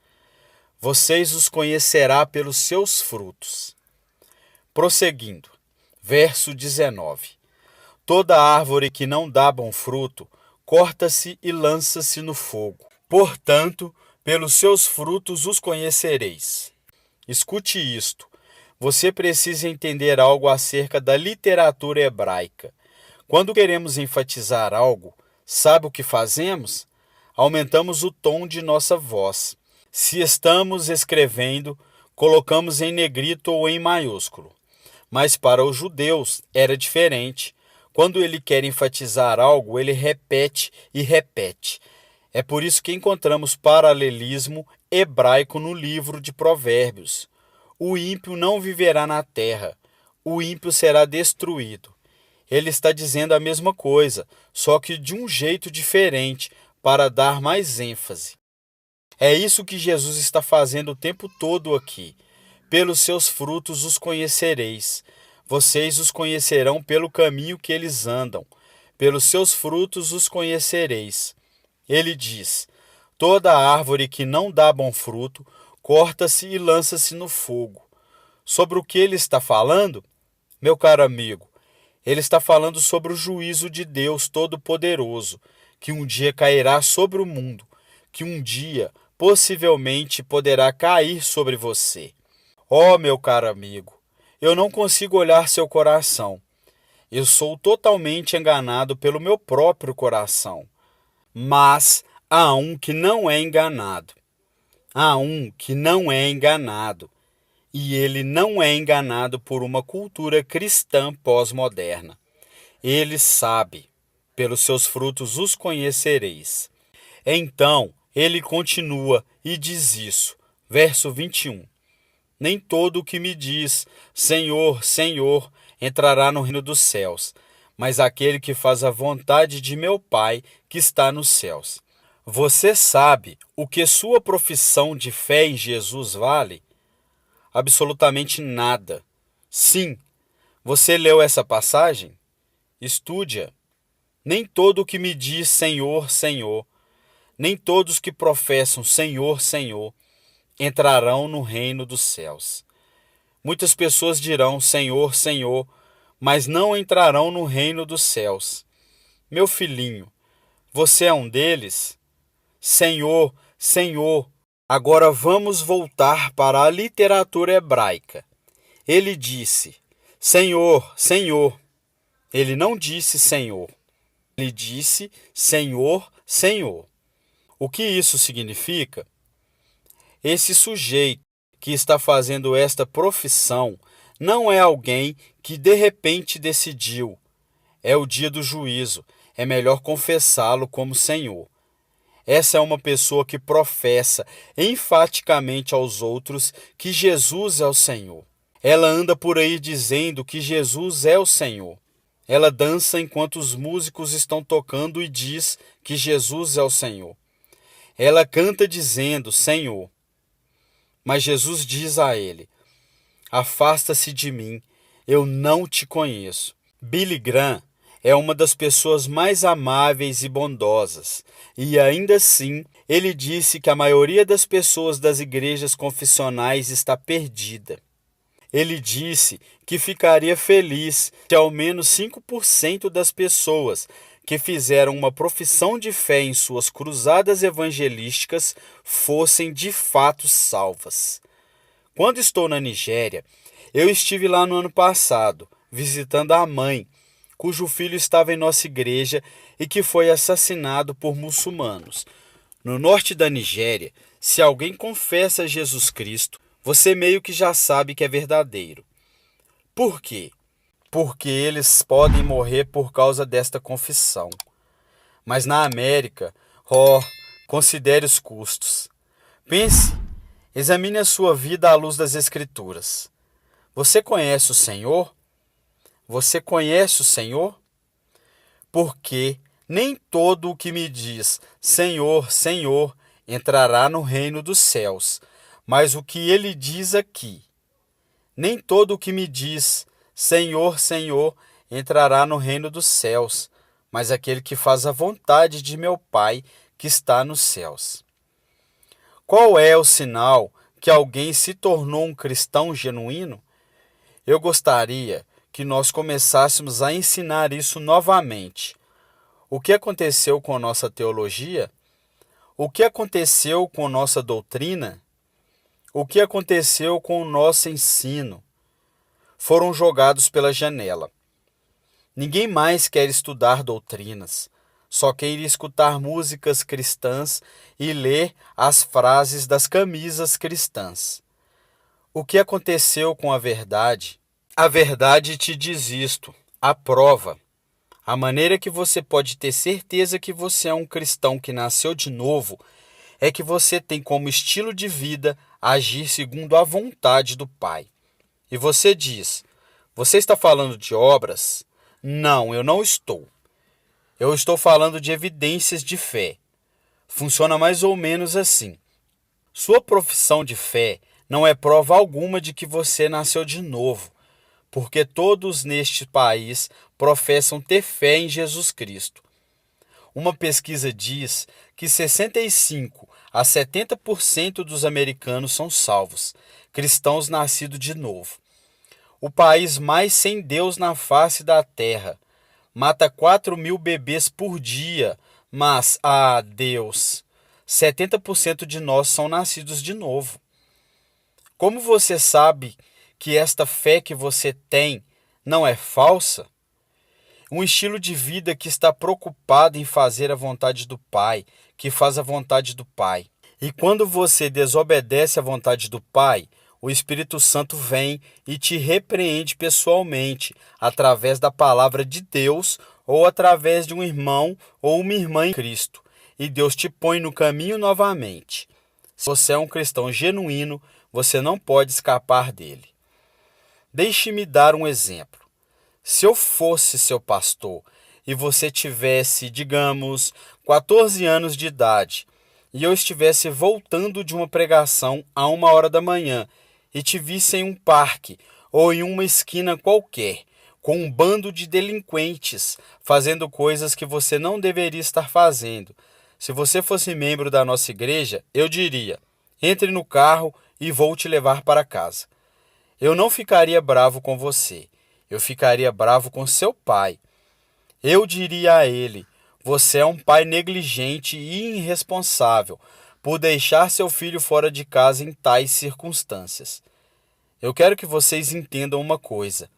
Vocês os conhecerá pelos seus frutos. Prosseguindo, verso 19. Toda árvore que não dá bom fruto, corta-se e lança-se no fogo. Portanto, pelos seus frutos os conhecereis. Escute isto. Você precisa entender algo acerca da literatura hebraica. Quando queremos enfatizar algo, sabe o que fazemos? Aumentamos o tom de nossa voz. Se estamos escrevendo, colocamos em negrito ou em maiúsculo. Mas para os judeus era diferente. Quando ele quer enfatizar algo, ele repete e repete. É por isso que encontramos paralelismo hebraico no livro de Provérbios. O ímpio não viverá na terra, o ímpio será destruído. Ele está dizendo a mesma coisa, só que de um jeito diferente, para dar mais ênfase. É isso que Jesus está fazendo o tempo todo aqui. Pelos seus frutos os conhecereis. Vocês os conhecerão pelo caminho que eles andam. Pelos seus frutos os conhecereis. Ele diz: toda árvore que não dá bom fruto, corta-se e lança-se no fogo. Sobre o que ele está falando? Meu caro amigo, ele está falando sobre o juízo de Deus Todo-Poderoso, que um dia cairá sobre o mundo, que um dia, possivelmente, poderá cair sobre você. Oh, meu caro amigo, eu não consigo olhar seu coração. Eu sou totalmente enganado pelo meu próprio coração. Mas há um que não é enganado. Há um que não é enganado. E ele não é enganado por uma cultura cristã pós-moderna. Ele sabe, pelos seus frutos os conhecereis. Então, ele continua e diz isso. Verso 21. Nem todo o que me diz, Senhor, Senhor, entrará no reino dos céus, mas aquele que faz a vontade de meu Pai que está nos céus. Você sabe o que sua profissão de fé em Jesus vale? Absolutamente nada. Sim, você leu essa passagem? Estude-a. Nem todo o que me diz Senhor, Senhor, nem todos que professam Senhor, Senhor, entrarão no reino dos céus. Muitas pessoas dirão Senhor, Senhor, mas não entrarão no reino dos céus. Meu filhinho, você é um deles? Senhor, Senhor. Agora vamos voltar para a literatura hebraica. Ele disse, Senhor, Senhor. Ele não disse Senhor. Ele disse Senhor, Senhor. O que isso significa? Esse sujeito que está fazendo esta profissão não é alguém que de repente decidiu. É o dia do juízo, é melhor confessá-lo como Senhor. Essa é uma pessoa que professa enfaticamente aos outros que Jesus é o Senhor. Ela anda por aí dizendo que Jesus é o Senhor. Ela dança enquanto os músicos estão tocando e diz que Jesus é o Senhor. Ela canta dizendo Senhor. Mas Jesus diz a ele: afasta-se de mim, eu não te conheço. Billy Graham é uma das pessoas mais amáveis e bondosas, e ainda assim ele disse que a maioria das pessoas das igrejas confessionais está perdida. Ele disse que ficaria feliz se ao menos 5% das pessoas que fizeram uma profissão de fé em suas cruzadas evangelísticas fossem de fato salvas. Quando estou na Nigéria, eu estive lá no ano passado, visitando a mãe, cujo filho estava em nossa igreja e que foi assassinado por muçulmanos. No norte da Nigéria, se alguém confessa Jesus Cristo, você meio que já sabe que é verdadeiro. Por quê? Porque eles podem morrer por causa desta confissão. Mas na América, considere os custos. Pense, examine a sua vida à luz das Escrituras. Você conhece o Senhor? Você conhece o Senhor? Porque nem todo o que me diz Senhor, Senhor entrará no reino dos céus, mas o que ele diz aqui. Nem todo o que me diz Senhor, Senhor entrará no reino dos céus, mas aquele que faz a vontade de meu Pai que está nos céus. Qual é o sinal que alguém se tornou um cristão genuíno? Eu gostaria que nós começássemos a ensinar isso novamente. O que aconteceu com a nossa teologia? O que aconteceu com a nossa doutrina? O que aconteceu com o nosso ensino? Foram jogados pela janela. Ninguém mais quer estudar doutrinas, só quer escutar músicas cristãs e ler as frases das camisas cristãs. O que aconteceu com a verdade? A verdade te diz isto, a prova. A maneira que você pode ter certeza que você é um cristão que nasceu de novo é que você tem como estilo de vida agir segundo a vontade do Pai. E você diz, você está falando de obras? Não, eu não estou. Eu estou falando de evidências de fé. Funciona mais ou menos assim. Sua profissão de fé não é prova alguma de que você nasceu de novo, porque todos neste país professam ter fé em Jesus Cristo. Uma pesquisa diz que 65 a 70% dos americanos são salvos, cristãos nascidos de novo. O país mais sem Deus na face da terra mata 4.000 bebês por dia, mas, Deus, 70% de nós são nascidos de novo. Como você sabe que esta fé que você tem não é falsa? Um estilo de vida que está preocupado em fazer a vontade do Pai, que faz a vontade do Pai. E quando você desobedece à vontade do Pai, o Espírito Santo vem e te repreende pessoalmente, através da palavra de Deus ou através de um irmão ou uma irmã em Cristo. E Deus te põe no caminho novamente. Se você é um cristão genuíno, você não pode escapar dele. Deixe-me dar um exemplo. Se eu fosse seu pastor e você tivesse, digamos, 14 anos de idade e eu estivesse voltando de uma pregação a 1h da manhã e te visse em um parque ou em uma esquina qualquer com um bando de delinquentes fazendo coisas que você não deveria estar fazendo, se você fosse membro da nossa igreja, eu diria, entre no carro e vou te levar para casa. Eu não ficaria bravo com você. Eu ficaria bravo com seu pai. Eu diria a ele, você é um pai negligente e irresponsável por deixar seu filho fora de casa em tais circunstâncias. Eu quero que vocês entendam uma coisa.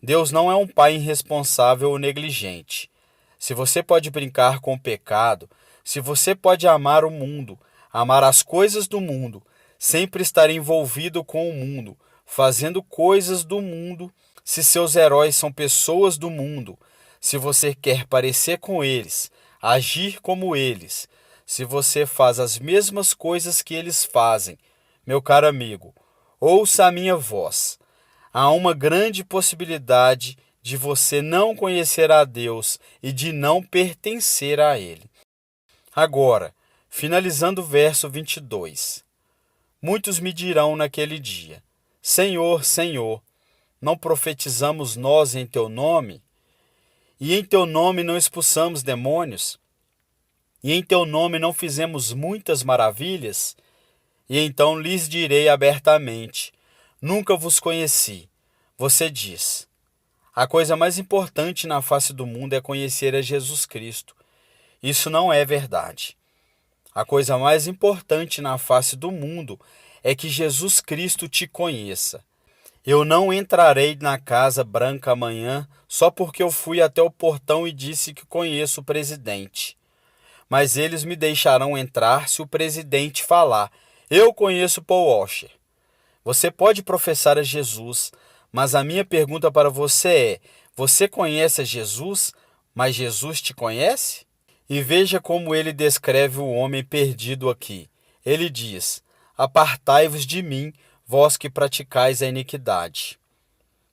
Deus não é um pai irresponsável ou negligente. Se você pode brincar com o pecado, se você pode amar o mundo, amar as coisas do mundo, sempre estar envolvido com o mundo, fazendo coisas do mundo, se seus heróis são pessoas do mundo, se você quer parecer com eles, agir como eles, se você faz as mesmas coisas que eles fazem, meu caro amigo, ouça a minha voz. Há uma grande possibilidade de você não conhecer a Deus e de não pertencer a Ele. Agora, finalizando o verso 22. Muitos me dirão naquele dia: Senhor, Senhor, não profetizamos nós em teu nome? E em teu nome não expulsamos demônios? E em teu nome não fizemos muitas maravilhas? E então lhes direi abertamente: nunca vos conheci. Você diz: a coisa mais importante na face do mundo é conhecer a Jesus Cristo. Isso não é verdade. A coisa mais importante na face do mundo é que Jesus Cristo te conheça. Eu não entrarei na Casa Branca amanhã só porque eu fui até o portão e disse que conheço o presidente. Mas eles me deixarão entrar se o presidente falar: eu conheço Paul Washer. Você pode professar a Jesus, mas a minha pergunta para você é: você conhece a Jesus, mas Jesus te conhece? E veja como ele descreve o homem perdido aqui. Ele diz: apartai-vos de mim, vós que praticais a iniquidade.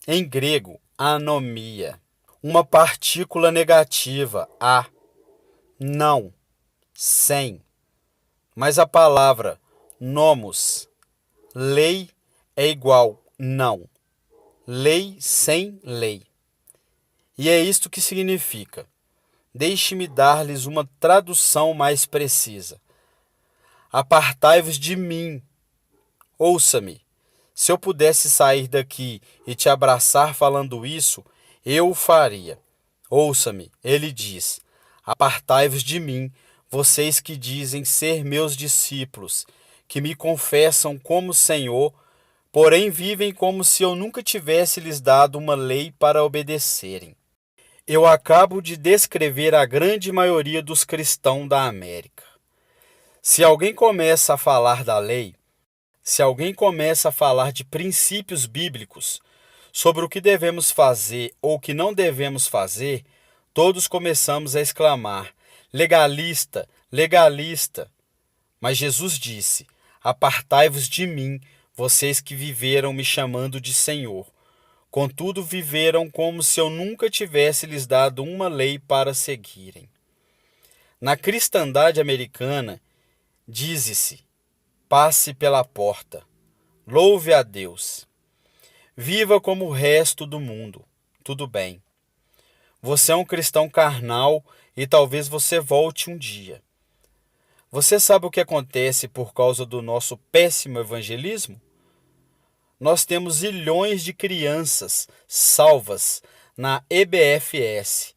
Em grego, anomia. Uma partícula negativa, a, não, sem. Mas a palavra nomos, lei, é igual não. Lei sem lei. E é isto que significa. Deixe-me dar-lhes uma tradução mais precisa. Apartai-vos de mim. Ouça-me. Se eu pudesse sair daqui e te abraçar falando isso, eu o faria. Ouça-me. Ele diz: apartai-vos de mim, vocês que dizem ser meus discípulos, que me confessam como Senhor, porém vivem como se eu nunca tivesse lhes dado uma lei para obedecerem. Eu acabo de descrever a grande maioria dos cristãos da América. Se alguém começa a falar da lei, se alguém começa a falar de princípios bíblicos sobre o que devemos fazer ou o que não devemos fazer, todos começamos a exclamar: legalista, legalista. Mas Jesus disse: apartai-vos de mim, vocês que viveram me chamando de Senhor. Contudo, viveram como se eu nunca tivesse lhes dado uma lei para seguirem. Na cristandade americana, diz-se: passe pela porta, louve a Deus, viva como o resto do mundo, tudo bem. Você é um cristão carnal e talvez você volte um dia. Você sabe o que acontece por causa do nosso péssimo evangelismo? Nós temos zilhões de crianças salvas na EBFS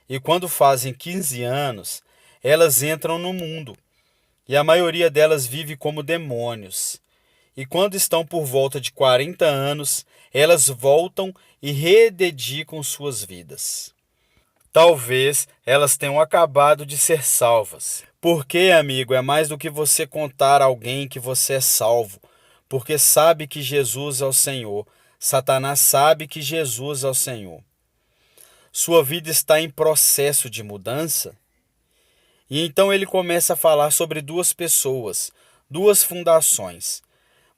e quando fazem 15 anos, elas entram no mundo e a maioria delas vive como demônios. E quando estão por volta de 40 anos, elas voltam e rededicam suas vidas. Talvez elas tenham acabado de ser salvas. Porque, amigo, é mais do que você contar a alguém que você é salvo. Porque sabe que Jesus é o Senhor. Satanás sabe que Jesus é o Senhor. Sua vida está em processo de mudança? E então ele começa a falar sobre duas pessoas, duas fundações.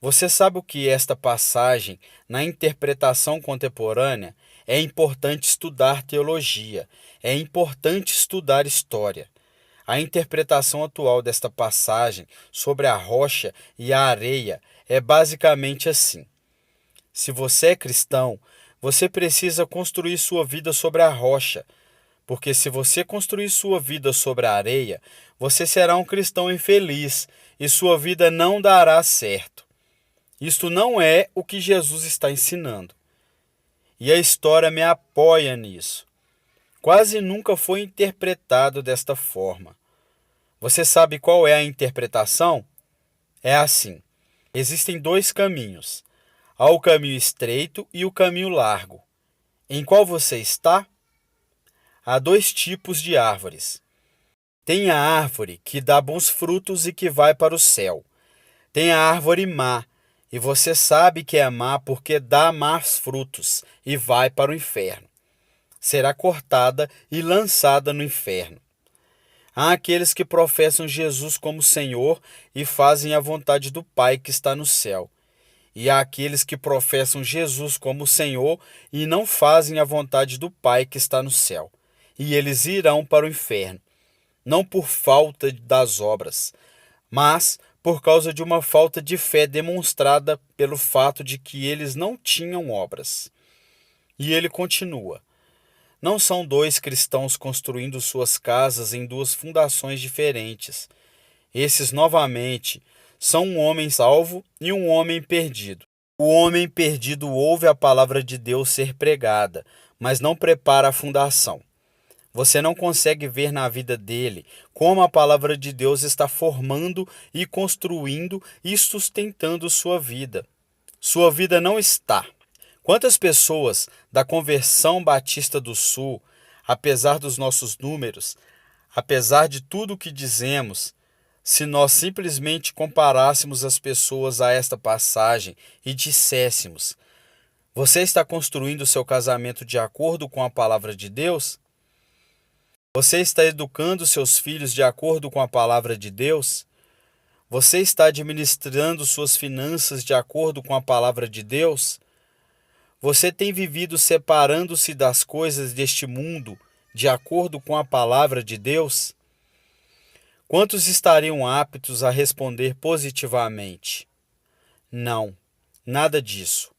Você sabe o que esta passagem, na interpretação contemporânea, é importante estudar teologia, é importante estudar história. A interpretação atual desta passagem sobre a rocha e a areia é basicamente assim: se você é cristão, você precisa construir sua vida sobre a rocha, porque se você construir sua vida sobre a areia, você será um cristão infeliz e sua vida não dará certo. Isto não é o que Jesus está ensinando. E a história me apoia nisso. Quase nunca foi interpretado desta forma. Você sabe qual é a interpretação? É assim: existem dois caminhos. Há o caminho estreito e o caminho largo. Em qual você está? Há dois tipos de árvores. Tem a árvore que dá bons frutos e que vai para o céu. Tem a árvore má, e você sabe que é má porque dá maus frutos, e vai para o inferno. Será cortada e lançada no inferno. Há aqueles que professam Jesus como Senhor e fazem a vontade do Pai que está no céu. E há aqueles que professam Jesus como Senhor e não fazem a vontade do Pai que está no céu. E eles irão para o inferno, não por falta das obras, mas por causa de uma falta de fé demonstrada pelo fato de que eles não tinham obras. E ele continua: não são dois cristãos construindo suas casas em duas fundações diferentes. Esses, novamente, são um homem salvo e um homem perdido. O homem perdido ouve a palavra de Deus ser pregada, mas não prepara a fundação. Você não consegue ver na vida dele como a palavra de Deus está formando e construindo e sustentando sua vida. Sua vida não está. Quantas pessoas da Conversão Batista do Sul, apesar dos nossos números, apesar de tudo o que dizemos, se nós simplesmente comparássemos as pessoas a esta passagem e disséssemos: você está construindo seu casamento de acordo com a palavra de Deus? Você está educando seus filhos de acordo com a palavra de Deus? Você está administrando suas finanças de acordo com a palavra de Deus? Você tem vivido separando-se das coisas deste mundo de acordo com a palavra de Deus? Quantos estariam aptos a responder positivamente? Não, nada disso.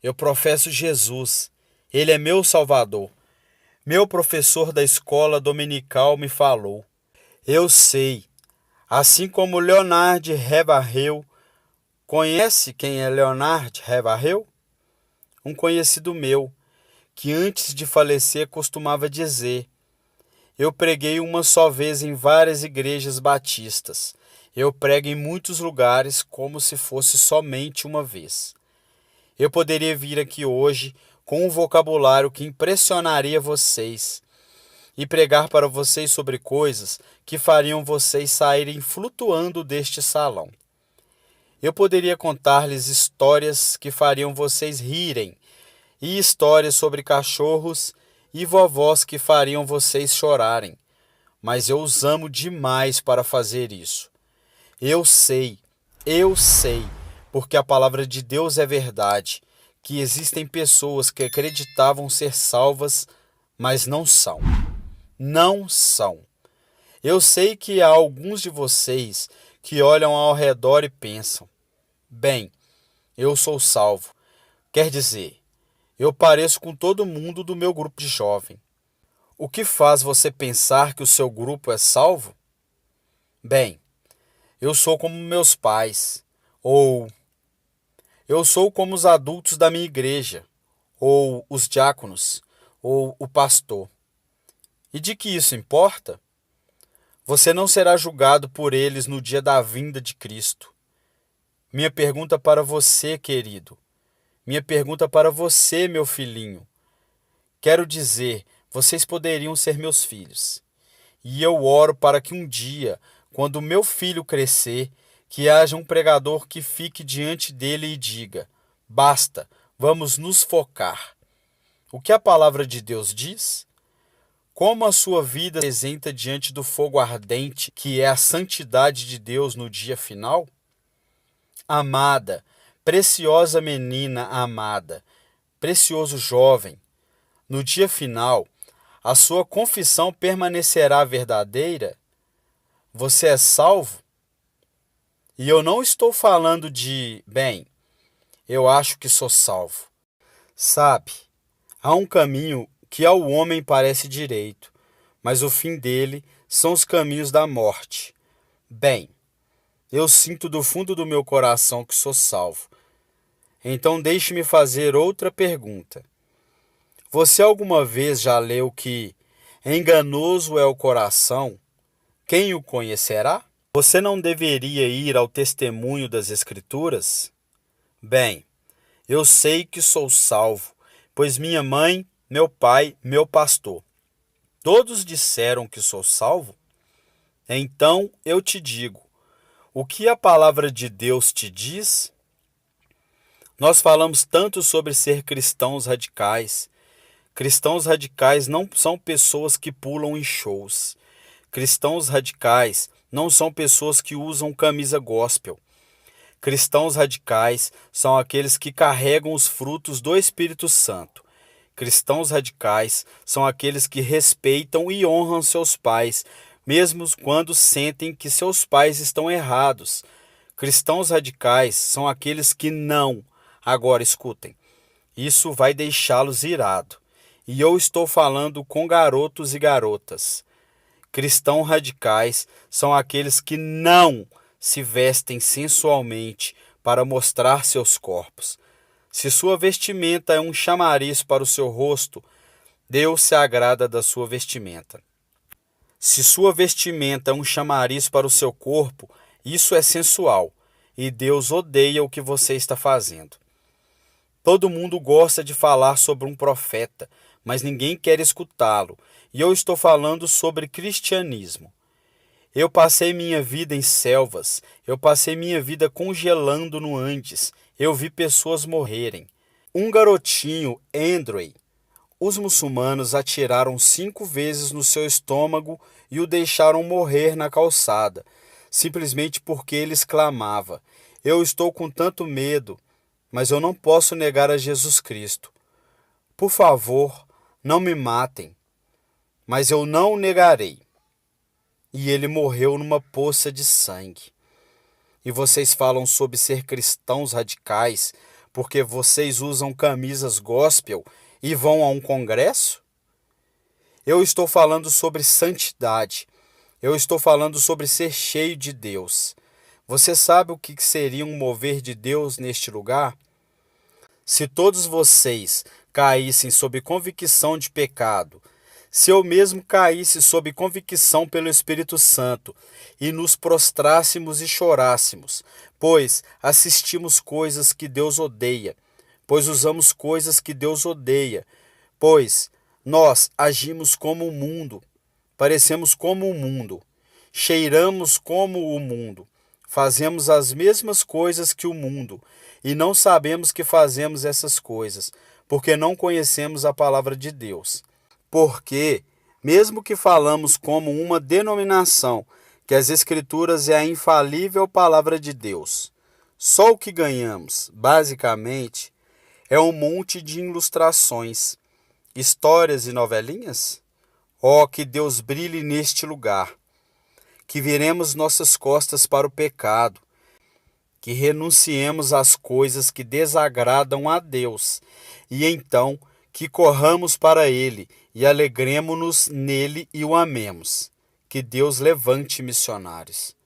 Eu professo Jesus. Ele é meu Salvador. Meu professor da escola dominical me falou. Eu sei. Assim como Leonard Ravenhill. Conhece quem é Leonard Ravenhill? Um conhecido meu, que antes de falecer costumava dizer: eu preguei uma só vez em várias igrejas batistas. Eu prego em muitos lugares como se fosse somente uma vez. Eu poderia vir aqui hoje com um vocabulário que impressionaria vocês e pregar para vocês sobre coisas que fariam vocês saírem flutuando deste salão. Eu poderia contar-lhes histórias que fariam vocês rirem e histórias sobre cachorros e vovós que fariam vocês chorarem, mas eu os amo demais para fazer isso. Eu sei, porque a palavra de Deus é verdade, que existem pessoas que acreditavam ser salvas, mas não são. Não são. Eu sei que há alguns de vocês que olham ao redor e pensam: bem, eu sou salvo. Quer dizer, eu pareço com todo mundo do meu grupo de jovem. O que faz você pensar que o seu grupo é salvo? Bem, eu sou como meus pais, ou eu sou como os adultos da minha igreja, ou os diáconos, ou o pastor. E de que isso importa? Você não será julgado por eles no dia da vinda de Cristo. Minha pergunta para você, querido. Minha pergunta para você, meu filhinho. Quero dizer, vocês poderiam ser meus filhos. E eu oro para que um dia, quando meu filho crescer, que haja um pregador que fique diante dele e diga: basta, vamos nos focar. O que a palavra de Deus diz? Como a sua vida se apresenta diante do fogo ardente, que é a santidade de Deus no dia final? Amada, preciosa menina amada, precioso jovem, no dia final, a sua confissão permanecerá verdadeira? Você é salvo? E eu não estou falando de, bem, eu acho que sou salvo. Sabe, há um caminho que ao homem parece direito, mas o fim dele são os caminhos da morte. Bem, eu sinto do fundo do meu coração que sou salvo. Então deixe-me fazer outra pergunta. Você alguma vez já leu que enganoso é o coração, quem o conhecerá? Você não deveria ir ao testemunho das Escrituras? Bem, eu sei que sou salvo, pois minha mãe, meu pai, meu pastor, todos disseram que sou salvo? Então eu te digo, O que a palavra de Deus te diz? Nós falamos tanto sobre ser cristãos radicais. Cristãos radicais não são pessoas que pulam em shows. Cristãos radicais não são pessoas que usam camisa gospel. Cristãos radicais são aqueles que carregam os frutos do Espírito Santo. Cristãos radicais são aqueles que respeitam e honram seus pais, mesmo quando sentem que seus pais estão errados. Cristãos radicais são aqueles que não. Agora escutem, isso vai deixá-los irados. E eu estou falando com garotos e garotas. Cristãos radicais são aqueles que não se vestem sensualmente para mostrar seus corpos. Se sua vestimenta é um chamariz para o seu rosto, Deus se agrada da sua vestimenta. Se sua vestimenta é um chamariz para o seu corpo, isso é sensual, e Deus odeia o que você está fazendo. Todo mundo gosta de falar sobre um profeta, mas ninguém quer escutá-lo, e eu estou falando sobre cristianismo. Eu passei minha vida em selvas, eu passei minha vida congelando no Andes, eu vi pessoas morrerem. Um garotinho, Andrew, os muçulmanos atiraram 5 vezes no seu estômago e o deixaram morrer na calçada, simplesmente porque ele exclamava: "Eu estou com tanto medo, mas eu não posso negar a Jesus Cristo. Por favor, não me matem, mas eu não o negarei." E ele morreu numa poça de sangue. E vocês falam sobre ser cristãos radicais porque vocês usam camisas gospel e vão a um congresso? Eu estou falando sobre santidade. Eu estou falando sobre ser cheio de Deus. Você sabe o que seria um mover de Deus neste lugar? Se todos vocês caíssem sob convicção de pecado, se eu mesmo caísse sob convicção pelo Espírito Santo e nos prostrássemos e chorássemos, pois assistimos coisas que Deus odeia, pois usamos coisas que Deus odeia, pois nós agimos como o mundo, parecemos como o mundo, cheiramos como o mundo, fazemos as mesmas coisas que o mundo e não sabemos que fazemos essas coisas, porque não conhecemos a palavra de Deus. Porque, mesmo que falamos como uma denominação, que as Escrituras é a infalível palavra de Deus, só o que ganhamos, basicamente, é um monte de ilustrações, histórias e novelinhas? Oh, que Deus brilhe neste lugar, que viremos nossas costas para o pecado, que renunciemos às coisas que desagradam a Deus, e então que corramos para Ele e alegremo-nos nele e o amemos. Que Deus levante missionários.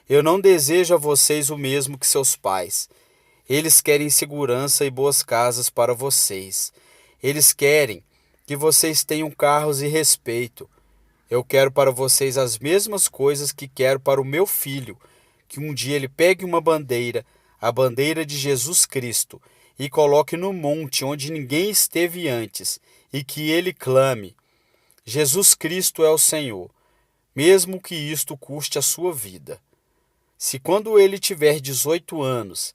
Eu não desejo a vocês o mesmo que seus pais. Eles querem segurança e boas casas para vocês. Eles querem que vocês tenham carros e respeito. Eu quero para vocês as mesmas coisas que quero para o meu filho, que um dia ele pegue uma bandeira, a bandeira de Jesus Cristo, e coloque no monte onde ninguém esteve antes, e que ele clame: Jesus Cristo é o Senhor, mesmo que isto custe a sua vida. Se quando ele tiver 18 anos,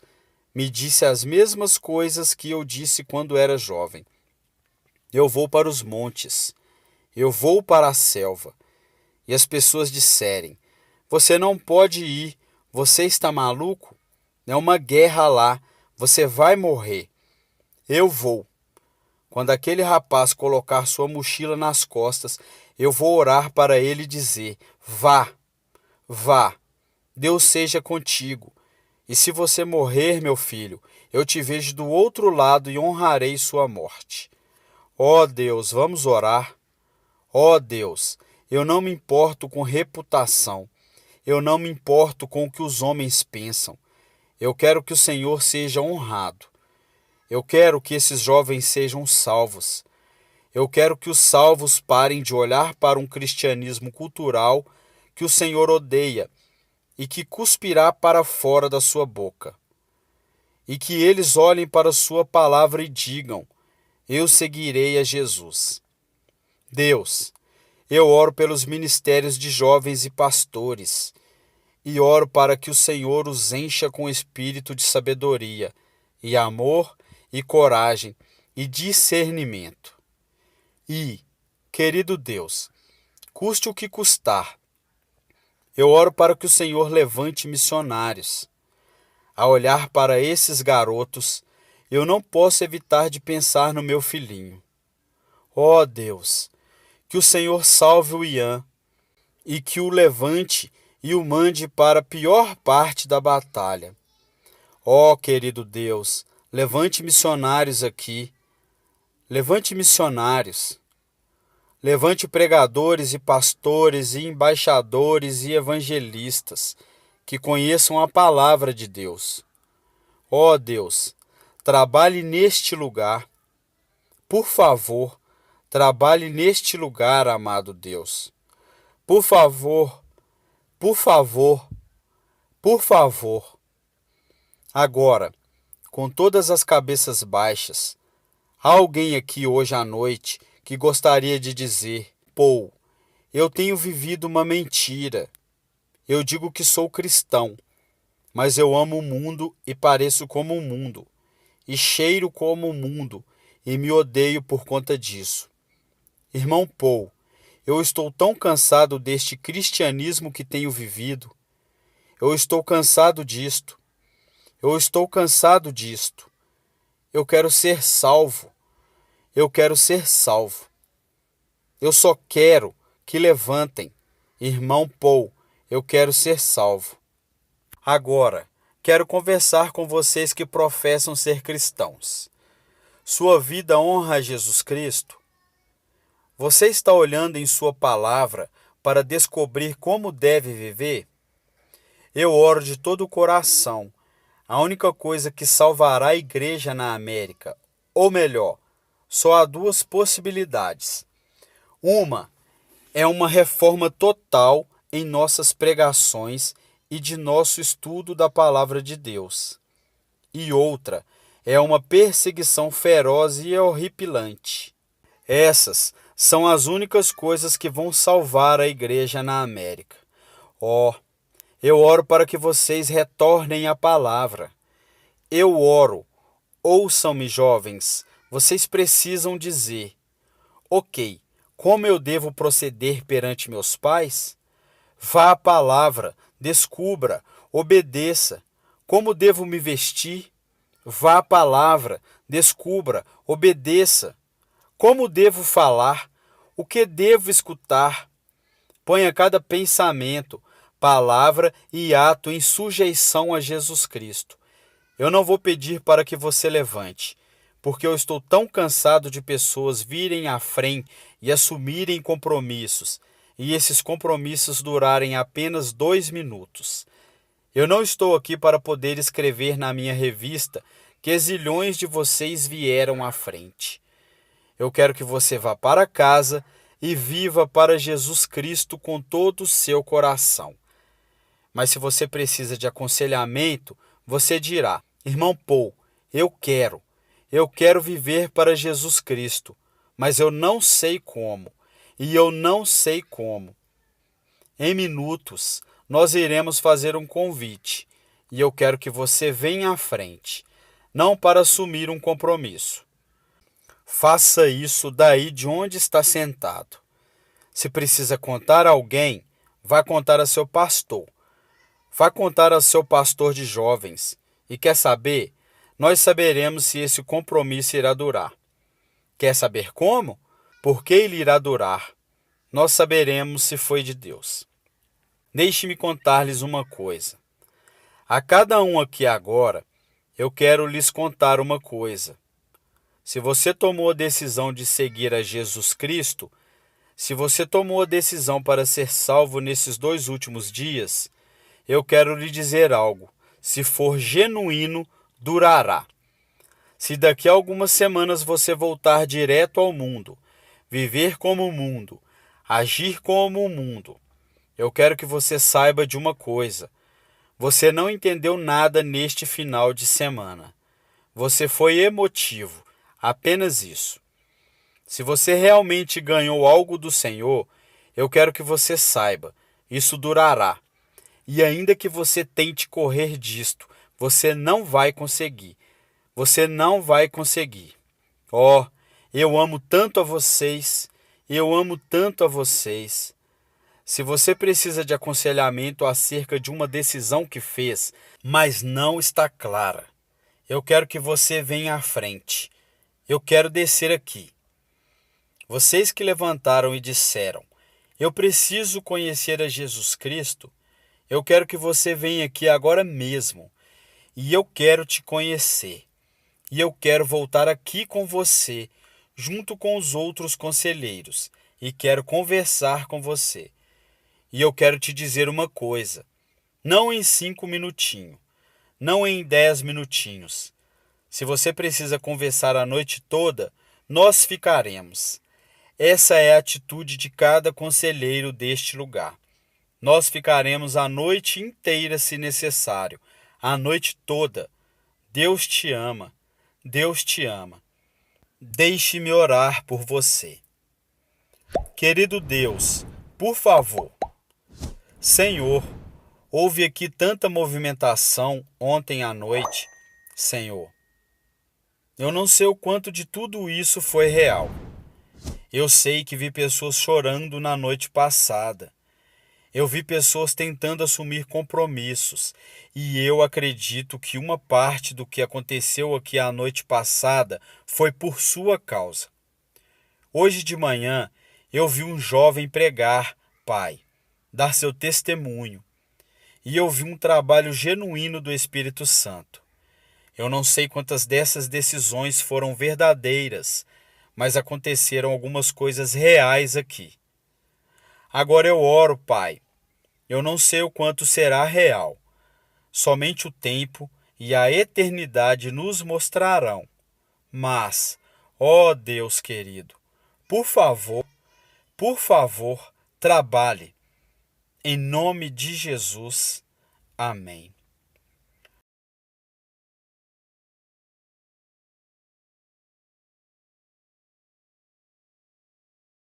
me disse as mesmas coisas que eu disse quando era jovem: eu vou para os montes, eu vou para a selva, e as pessoas disserem: você não pode ir, você está maluco? É uma guerra lá, você vai morrer. Eu vou. Quando aquele rapaz colocar sua mochila nas costas, eu vou orar para ele e dizer: vá, vá, Deus seja contigo. E se você morrer, meu filho, eu te vejo do outro lado e honrarei sua morte. Ó Deus, vamos orar. Ó Deus, eu não me importo com reputação. Eu não me importo com o que os homens pensam. Eu quero que o Senhor seja honrado. Eu quero que esses jovens sejam salvos. Eu quero que os salvos parem de olhar para um cristianismo cultural que o Senhor odeia e que cuspirá para fora da sua boca. E que eles olhem para sua palavra e digam: eu seguirei a Jesus. Deus, eu oro pelos ministérios de jovens e pastores. e oro para que o Senhor os encha com espírito de sabedoria, e amor, e coragem, e discernimento. E, querido Deus, custe o que custar, eu oro para que o Senhor levante missionários. Ao olhar para esses garotos, eu não posso evitar de pensar no meu filhinho. Ó Deus, que o Senhor salve o Ian e que o levante e o mande para a pior parte da batalha. Ó querido Deus, levante missionários aqui. Levante missionários. Levante pregadores e pastores e embaixadores e evangelistas que conheçam a palavra de Deus. Ó Deus, trabalhe neste lugar. Por favor, trabalhe neste lugar, amado Deus. Por favor, por favor, por favor. Agora, com todas as cabeças baixas, há alguém aqui hoje à noite que gostaria de dizer: Paul, eu tenho vivido uma mentira. Eu digo que sou cristão, mas eu amo o mundo e pareço como o mundo, e cheiro como o mundo, e me odeio por conta disso. Irmão Paul, eu estou tão cansado deste cristianismo que tenho vivido. Eu estou cansado disto. Eu estou cansado disto. Eu quero ser salvo. Eu quero ser salvo. Eu só quero que levantem. Irmão Paul, eu quero ser salvo. Agora, quero conversar com vocês que professam ser cristãos. Sua vida honra a Jesus Cristo? Você está olhando em sua palavra para descobrir como deve viver? Eu oro de todo o coração. A única coisa que salvará a igreja na América, ou melhor, só há duas possibilidades. Uma é uma reforma total em nossas pregações e de nosso estudo da palavra de Deus. E outra é uma perseguição feroz e horripilante. Essas são as únicas coisas que vão salvar a igreja na América. Eu oro para que vocês retornem à palavra. Eu oro. Ouçam-me, jovens. Vocês precisam dizer: ok, como eu devo proceder perante meus pais? Vá à palavra, descubra, obedeça. Como devo me vestir? Vá à palavra, descubra, obedeça. Como devo falar? O que devo escutar? Ponha cada pensamento, palavra e ato em sujeição a Jesus Cristo. Eu não vou pedir para que você levante, porque eu estou tão cansado de pessoas virem à frente e assumirem compromissos, e esses compromissos durarem apenas 2 minutos. Eu não estou aqui para poder escrever na minha revista que zilhões de vocês vieram à frente. Eu quero que você vá para casa e viva para Jesus Cristo com todo o seu coração. Mas se você precisa de aconselhamento, você dirá: irmão Paul, eu quero viver para Jesus Cristo, mas eu não sei como, e eu não sei como. Em minutos, nós iremos fazer um convite, e eu quero que você venha à frente, não para assumir um compromisso. Faça isso daí de onde está sentado. Se precisa contar a alguém, vá contar a seu pastor. Vá contar ao seu pastor de jovens. E quer saber? Nós saberemos se esse compromisso irá durar. Quer saber como? Por que ele irá durar? Nós saberemos se foi de Deus. Deixe-me contar-lhes uma coisa. A cada um aqui agora, eu quero lhes contar uma coisa. Se você tomou a decisão de seguir a Jesus Cristo, se você tomou a decisão para ser salvo nesses 2 últimos dias, eu quero lhe dizer algo. Se for genuíno, durará. Se daqui a algumas semanas você voltar direto ao mundo, viver como o mundo, agir como o mundo, eu quero que você saiba de uma coisa. Você não entendeu nada neste final de semana. Você foi emotivo. Apenas isso. Se você realmente ganhou algo do Senhor, eu quero que você saiba, isso durará. E ainda que você tente correr disto, você não vai conseguir. Você não vai conseguir. Oh, eu amo tanto a vocês, eu amo tanto a vocês. Se você precisa de aconselhamento acerca de uma decisão que fez, mas não está clara, eu quero que você venha à frente. Eu quero descer aqui. Vocês que levantaram e disseram: eu preciso conhecer a Jesus Cristo, eu quero que você venha aqui agora mesmo. E eu quero te conhecer. E eu quero voltar aqui com você, junto com os outros conselheiros, e quero conversar com você. E eu quero te dizer uma coisa: não em 5 minutinhos, não em 10 minutinhos. Se você precisa conversar a noite toda, nós ficaremos. Essa é a atitude de cada conselheiro deste lugar. Nós ficaremos a noite inteira se necessário, a noite toda. Deus te ama, Deus te ama. Deixe-me orar por você. Querido Deus, por favor, Senhor, houve aqui tanta movimentação ontem à noite, Senhor. Eu não sei o quanto de tudo isso foi real. Eu sei que vi pessoas chorando na noite passada. Eu vi pessoas tentando assumir compromissos. E eu acredito que uma parte do que aconteceu aqui a noite passada foi por sua causa. Hoje de manhã eu vi um jovem pregar, Pai, dar seu testemunho. E eu vi um trabalho genuíno do Espírito Santo. Eu não sei quantas dessas decisões foram verdadeiras, mas aconteceram algumas coisas reais aqui. Agora eu oro, Pai. Eu não sei o quanto será real. Somente o tempo e a eternidade nos mostrarão. Mas, ó Deus querido, por favor, trabalhe. Em nome de Jesus. Amém.